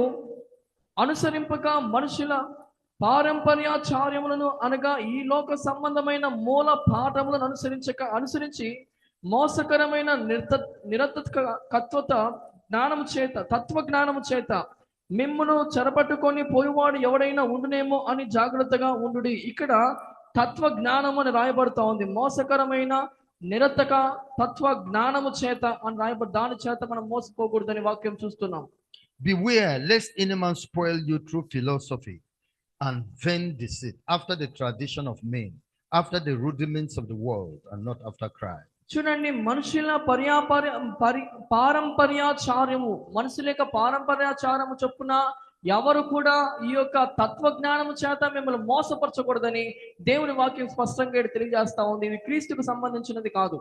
అనుసరింపక మనుషుల పారంపర్యాచార్యములను అనగా ఈ లోక సంబంధమైన మూల పాఠములను అనుసరించి మోసకరమైన నిరర్థకత్వత జ్ఞానము చేత తత్వ జ్ఞానము చేత మిమ్మును చెరపట్టుకొని పోయేవాడు ఎవడైనా ఉండునేమో అని జాగ్రత్తగా ఉండుడి. ఇక్కడ తత్వ జ్ఞానం అని రాయబడుతా ఉంది. మోసకరమైన నిరర్థక తత్వ జ్ఞానము చేత అని రాయబడి, దాని చేత మనం మోసపోకూడదని వాక్యం చూస్తున్నాం. Beware lest any man spoil you through philosophy and vain deceit, after the tradition of men, after the rudiments of the world, and not after Christ. చూడండి, మనుషుల పారంపర్యాచార్యము, మనుషుల యొక్క పారంపర్యాచారము చొప్పున ఎవరు కూడా ఈ యొక్క తత్వ జ్ఞానము చేత మిమ్మల్ని మోసపరచకూడదని దేవుని వాక్యం స్పష్టంగా తెలియజేస్తా ఉంది. ఇది క్రీస్తుకు సంబంధించినది కాదు.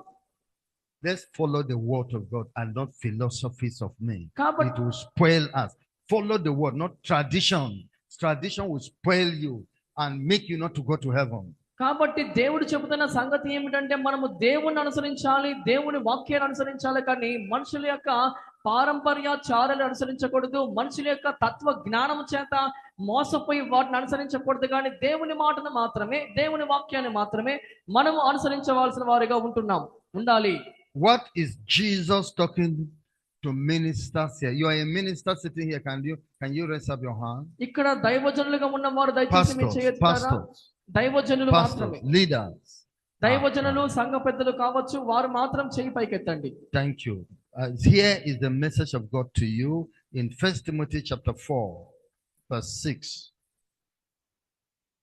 Let's follow the word of God and not philosophies of men. కాబట్టి It will spoil us. Follow the word, not tradition. Tradition will spoil you and make you not to go to heaven. కాబట్టి దేవుడు చెబుతున్న సంగతి ఏమిటంటే మనము దేవుణ్ణి అనుసరించాలి, దేవుని వాక్యాన్ని అనుసరించాలి, కానీ మనుషుల యొక్క పారంపర్యాచారాలు అనుసరించకూడదు. మనుషుల యొక్క తత్వ జ్ఞానం చేత మోసపోయి వాటిని అనుసరించకూడదు. కానీ దేవుని మాటను మాత్రమే, దేవుని వాక్యాన్ని మాత్రమే మనము అనుసరించవలసిన వారిగా ఉండాలి. What is Jesus talking to ministers here? You are a minister sitting here. Can you raise up your hand? ఇక్కడ దైవజనులుగా ఉన్నవారు దయచేసి మీ చేయొచ్చురా? దైవజనులు మాత్రమే, leaders, దైవజనులు సంఘ పెద్దలు కావచ్చు, వారు మాత్రం చేయి పైకెత్తండి. Thank you. Here is the message of God to you in 1 Timothy chapter 4 verse 6.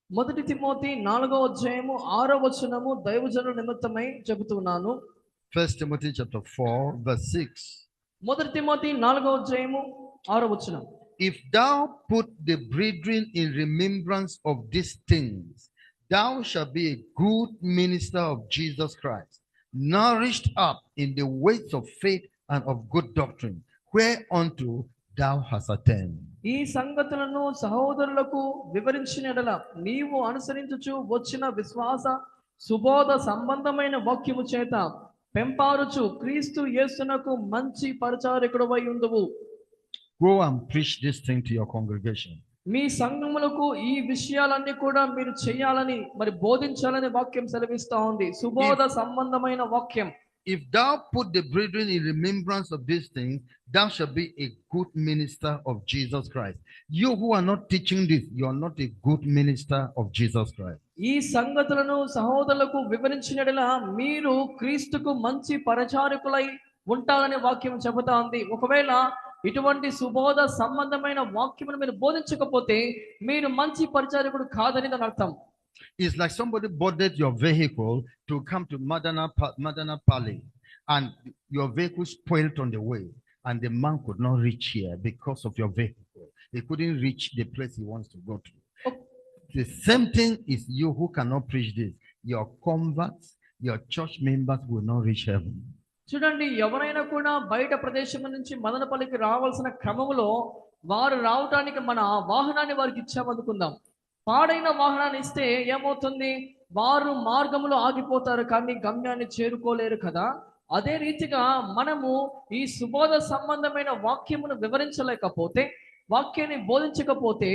మొదటి తిమోతి 4వ అధ్యాయము 6వ వచనము దైవజనుల నిమిత్తమై చెబుతున్నాను. 1 Timothy chapter 4 verse 6. మొదటి తిమోతి 4వ అధ్యాయము 6వ వచనం. If thou put the brethren in remembrance of these things, thou shalt be a good minister of Jesus Christ, nourished up in the ways of faith and of good doctrine, whereunto thou hast attained. ఈ సంగతులను సహోదరులకు వివరించిన ఎడల నీవు అనుసరించుచు వచ్చిన విశ్వాస సుబోధ సంబంధమైన వాక్యము చేత పెంపారుచు క్రీస్తు యేసునకు మంచి పరిచారకుడవై ఉండువు. Go and preach this thing to your congregation. మీ సంఘములకు ఈ విషయాలన్నీ కూడా మీరు చేయాలని, మరి బోధించాలని వాక్యం సెలవిస్తా ఉంది. సుబోధ సంబంధమైన వాక్యం. If thou put the brethren in remembrance of these things, thou shalt be a good minister of Jesus Christ. You who are not teaching this, you are not a good minister of Jesus Christ. ఈ సంగతులను సహోదరులకు వివరించినట్ల మీరు క్రీస్తుకు మంచి పరిచారకులై ఉంటారనే వాక్యం చెబుతా ఉంది. ఒకవేళ ఇటువంటి సుబోధ సంబంధమైన వాక్యమును మీరు బోధించకపోతే మీరు మంచి పరిచారకుడు కాదని దాని అర్థం. It's like somebody boarded your vehicle to come to Madanapalli, and your vehicle spoiled on the way, and the man could not reach here because of your vehicle. He couldn't reach the place he wants to go to. The same thing is you who cannot preach this. Your converts, your church members will not reach heaven. చూడండి, ఎవరైనా కూడా బయట ప్రదేశం నుంచి మదనపల్లికి రావాల్సిన క్రమంలో వారు రావటానికి మన వాహనాన్ని వారికి ఇచ్చామనుకుందాం. పాడైన వాహనాన్ని ఇస్తే ఏమవుతుంది? వారు మార్గంలో ఆగిపోతారు, కానీ గమ్యాన్ని చేరుకోలేరు కదా. అదే రీతిగా మనము ఈ సుబోధ సంబంధమైన వాక్యమును వివరించలేకపోతే, వాక్యాన్ని బోధించకపోతే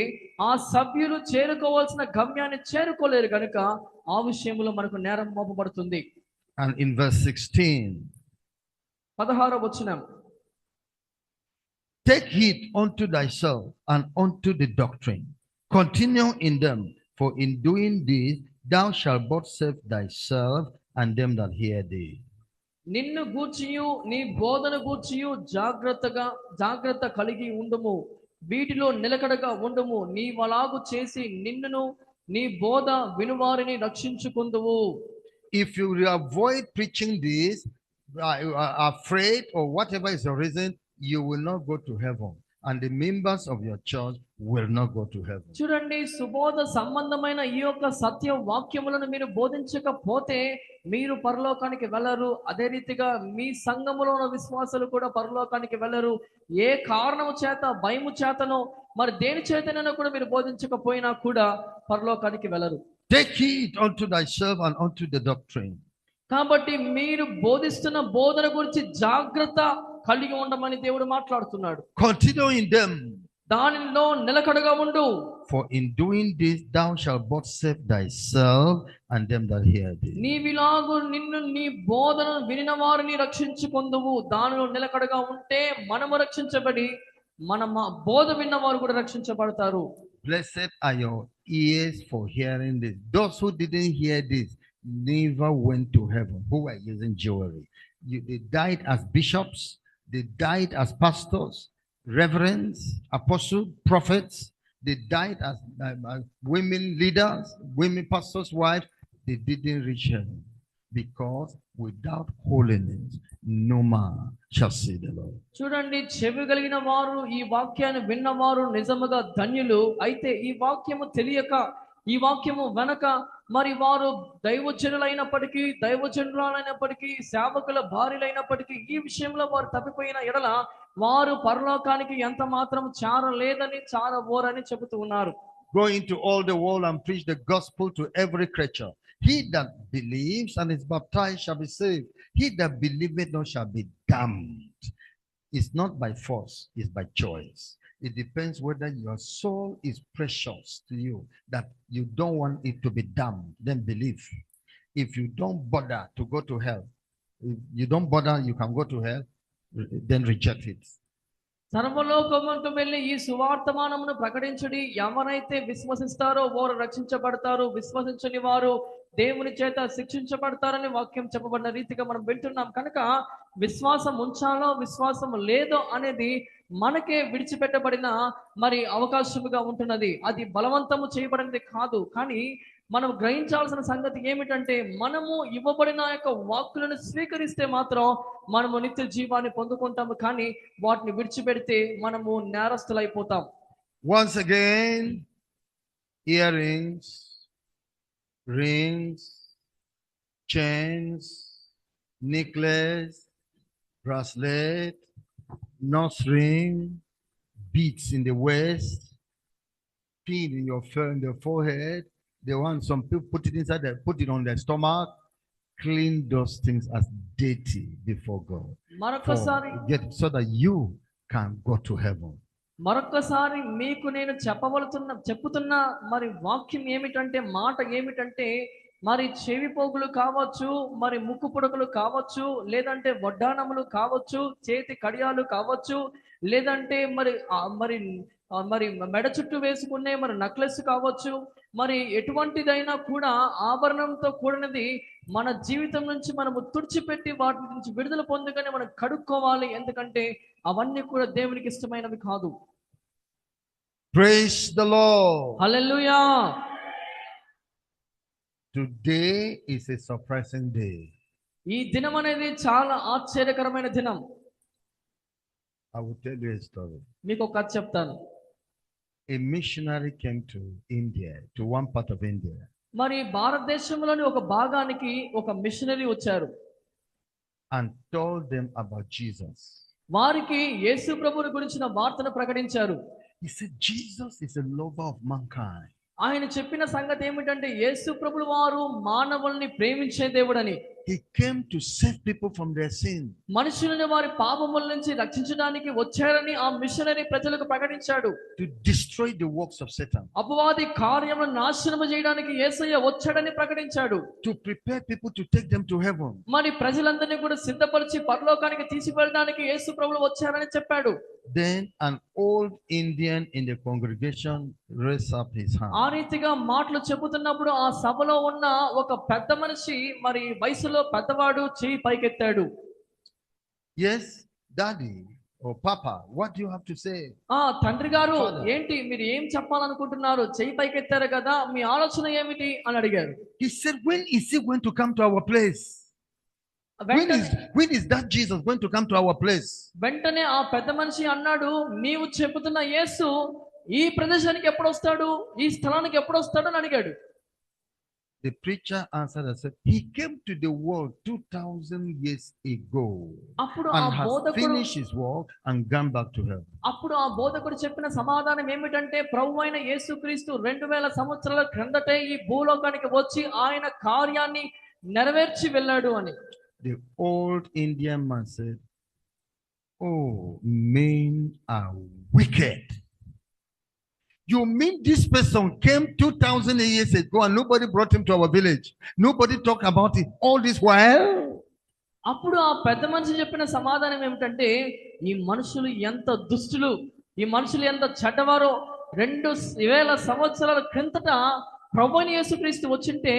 ఆ సభ్యులు చేరుకోవాల్సిన గమ్యాన్ని చేరుకోలేరు కనుక ఆ విషయంలో మనకు నేరం మోపబడుతుంది. And in verse 16, 16వ వచనం, take heed unto thyself and unto the doctrine, continue in them, for in doing this thou shalt both save thyself and them that hear thee. నిన్ను గూర్చియు నీ బోధన గూర్చియు జాగ్రత్త కలిగి ఉండుము, వీటిలో నిలకడగా ఉండుము. నీవలాగు చేసి నిన్నును నీ బోధ వినువారిని రక్షించుకుందువు. If you avoid preaching this, are afraid or whatever is the reason, you will not go to heaven, and the members of your church will not go to heaven. చూడండి, సుబోధ సంబంధమైన ఈ యొక్క సత్య వాక్యములను మీరు బోధించకపోతే మీరు పరలోకానికి వెళ్ళరు. అదే రీతిగా మీ సంఘములో ఉన్న విశ్వాసులు కూడా పరలోకానికి వెళ్ళరు. ఏ కారణము చేత, భయము చేతనో మరి దేని చేతనైనా కూడా మీరు బోధించకపోయినా కూడా పరలోకానికి వెళ్ళరు. Take heed unto thyself and unto the doctrine. కాబట్టి మీరు బోధిస్తున్న బోధన గురించి జాగ్రత్త కలిగి ఉండమని దేవుడు మాట్లాడుతున్నాడు. Continue in them. దానిలో నిలకడగా ఉండు. For in doing this thou shalt both save thyself and them that hear thee. నీవిలాగు నిన్ను నీ బోధన వినిన వారిని రక్షించుకొందువు. దానిలో నిలకడగా ఉంటే మనము రక్షించబడి బోధ విన్నవారు కూడా రక్షించబడతారు. Blessed are your ears for hearing this. Those who didn't hear this never went to heaven, who were using jewelry. They died as bishops, they died as pastors, reverends, apostles, prophets. They died as women leaders, women pastors' wives. They didn't reach heaven because without holiness, no man shall see the Lord. చూడండి, చెవి కలిగిన వారు ఈ వాక్యాన్ని విన్నవారు నిజముగా ధన్యులు. అయితే ఈ వాక్యము తెలియక, ఈ వాక్యము వెనక మరి వారు దైవజనులైనప్పటికీ, దైవజనులైనప్పటికీ, సేవకుల భార్యలైనప్పటికీ ఈ విషయంలో వారు తప్పిపోయిన ఎడల వారు పరలోకానికి ఎంత మాత్రం చారలేదని, చారబోరని చెబుతూ ఉన్నారు. Go into all the world and preach the gospel to every creature. He that believes and is baptized shall be saved. He that believeth not shall be damned. It's not by force, it's by choice. It depends whether your soul is precious to you, that you don't want it to be damned, then believe. If you don't bother to go to hell, if you don't bother you can go to hell, then reject it. సర్వలోకమునకు వెళ్ళి ఈ సువార్తమానమును ప్రకటించుడి. ఎవరైతే విశ్వసిస్తారో వారు రక్షించబడతారు, విశ్వసించని వారు దేవుని చేత శిక్షించబడతారని వాక్యం చెప్పబడిన రీతిగా మనం వింటున్నాం. కనుక విశ్వాసం ఉంచాలో విశ్వాసం లేదో అనేది మనకే విడిచిపెట్టబడిన మరి అవకాశముగా ఉంటున్నది. అది బలవంతము చేయబడినది కాదు. కానీ మనం గ్రహించాల్సిన సంగతి ఏమిటంటే, మనము ఇవ్వబడిన యొక్క వాక్కులను స్వీకరిస్తే మాత్రం మనము నిత్య జీవాన్ని పొందుకుంటాము. కానీ వాటిని విడిచిపెడితే మనము నేరస్తులైపోతాం. Once again, earrings, rings, chains, necklace, bracelet, nose ring, beads in the waist, pin in your forehead. They want some people put it inside, they put it on their stomach. Clean those things as dirty before God. So that you can go to heaven. మరొకసారి మీకు నేను చెప్పుతున్న మరి వాక్యం ఏమిటంటే, మాట ఏమిటంటే, మరి చెవి పోగులు కావచ్చు, మరి ముక్కు పుడకలు కావచ్చు, లేదంటే వడ్డానములు కావచ్చు, చేతి కడియాలు కావచ్చు, లేదంటే మరి మరి మరి మెడ చుట్టూ వేసుకునే మరి నక్లెస్ కావచ్చు, మరి ఎటువంటిదైనా కూడా ఆభరణంతో కూడినది మన జీవితం నుంచి మనము తుడిచిపెట్టి వాటి నుంచి విడుదల పొందుగానే మనం కడుక్కోవాలి. ఎందుకంటే అవన్నీ కూడా దేవునికి ఇష్టమైనవి కాదు. Praise the Lord. Hallelujah. Today is a surprising day. ఈ దినం అనేది చాలా ఆశ్చర్యకరమైన దినం. I will tell you a story. మీకు ఒక కథ చెప్తాను. A missionary came to India, to one part of India. మరి భారతదేశంలోని ఒక భాగానికి ఒక మిషనరీ వచ్చారు. And told them about Jesus. వారికి యేసు ప్రభువుని గురించిన వార్తను ప్రకటించారు. He said Jesus is a lover of mankind. ఆయన చెప్పిన సంగతి ఏమిటంటే, యేసు ప్రభువు వారు మానవుల్ని ప్రేమించే దేవుడని. He came to save people from their sin. మనుషులను వారి పాపముల నుంచి రక్షించడానికి వచ్చారని ఆ మిషనరీ ప్రజలకు ప్రకటించాడు. To destroy the works of Satan. అపవాది కార్యములను నాశనము చేయడానికి యేసయ్య వచ్చాడని ప్రకటించాడు. To prepare people to take them to heaven. మరి ప్రజలందరినీ కూడా సిద్ధపరిచి పరలోకానికి తీసుకెళ్ళడానికి యేసు ప్రభువు వచ్చారని చెప్పాడు. Then an old Indian in the congregation raised up his hand. ఆ రీతిగా మాటలు చెబుతున్నప్పుడు ఆ సభలో ఉన్న ఒక పెద్ద మనిషి, మరి వయసులో పెద్దవాడు, చెయ్యి పైకెత్తాడు. Yes, daddy or papa, what do you have to say? తండ్రి గారు, ఏంటి మీరు ఏం చెప్పాలనుకుంటున్నారు? చెయ్యి పైకెత్తారు కదా, మీ ఆలోచన ఏమిటి అని అడిగారు. He said, when is he going to come to our place? When is that Jesus going to come to our place? వెంటనే ఆ పెద్ద మనిషి అన్నాడు, నీవు చెబుతున్న యేసు ఈ ప్రదేశానికి ఎప్పుడు వస్తాడు, ఈ స్థలానికి ఎప్పుడు వస్తాడు అని అడిగాడు. The preacher answered and said, he came to the world 2000 years ago and has finished his work and gone back to heaven. అప్పుడు ఆ బోధకుడు చెప్పిన సమాధానం ఏమిటంటే, ప్రభువైన యేసుక్రీస్తు 2000 సంవత్సరాల క్రిందటే ఈ భూలోకానికి వచ్చి ఆయన కార్యాన్ని నెరవేర్చి వెళ్ళాడు అని. The old Indian man said, oh, men are wicked. You mean this person came 2000 years ago and nobody brought him to our village? Nobody talked about it all this while? అప్పుడు ఆ పెద్ద మనిషి చెప్పిన సమాధానం ఏమిటంటే, ఈ మనుషులు ఎంత దుష్టులు, ఈ మనుషులు ఎంత చెడ్డవారో, 2000 సంవత్సరాల క్రిందట ప్రభువైన యేసుక్రీస్తు వచ్చింటే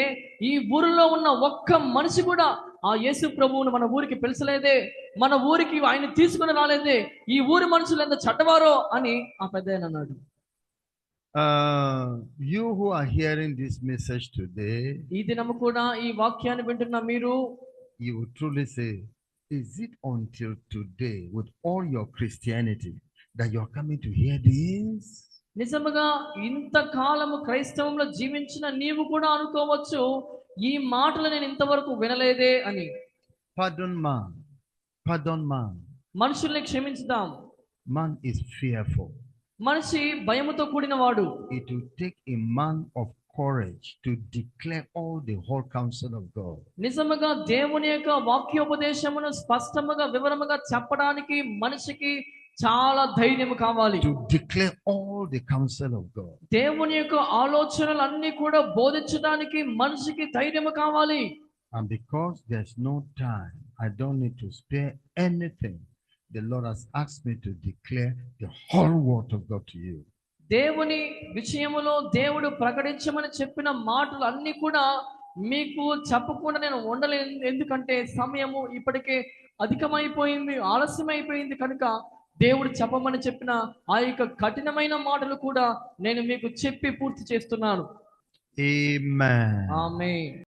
ఈ ఊరిలో ఉన్న ఒక్క మనిషి కూడా ఆ యేసు ప్రభువును మన ఊరికి పిలిచలేదే, మన ఊరికి ఆయన తీసుకుని రాలేదే, ఈ ఊరి మనుషులు ఎంత చెడ్డవారో అని ఆ పెద్దాయన అన్నాడు. You who are hearing this message today, ఈ దినము కూడా ఈ వాక్యాన్ని వింటున్న మీరు, you would truly say, is it until today with all your Christianity that you're coming to hear this? నిజముగా ఇంతకాలము క్రైస్తవంలో జీవించిన నీవు కూడా అనుకోవచ్చు, ఈ మాటలు నేను ఇంతవరకు వినలేదే అని. Pardon man. Pardon man. మనుషుల్ని క్షమించుదాం. Man is fearful. మనిషి భయముతో కూడిన వాడు. It will take a man of courage to declare all the whole counsel of God. నిజముగా దేవుని యొక్క వాక్యోపదేశమును స్పష్టముగా వివరముగా చెప్పడానికి మనిషికి చాలా ధైర్యం కావాలి. To declare all the counsel of God. దేవుని యొక్క ఆలోచనలు అన్ని కూడా బోధించడానికి మనిషికి ధైర్యం కావాలి. And because there's no time, I don't need to spare anything. The Lord has asked me to declare the whole word of God to you. దేవుని విషయములో దేవుడు ప్రకటించమని చెప్పిన మాటలు అన్ని కూడా మీకు చెప్పకుండా నేను ఉండలేను. ఎందుకంటే సమయము ఇప్పటికే అధికమైపోయింది, ఆలస్యమైపోయింది. కనుక దేవుడు చెప్పమని చెప్పిన ఆ యొక్క కఠినమైన మాటలు కూడా నేను మీకు చెప్పి పూర్తి చేస్తున్నాను. Amen. ఆమేన్.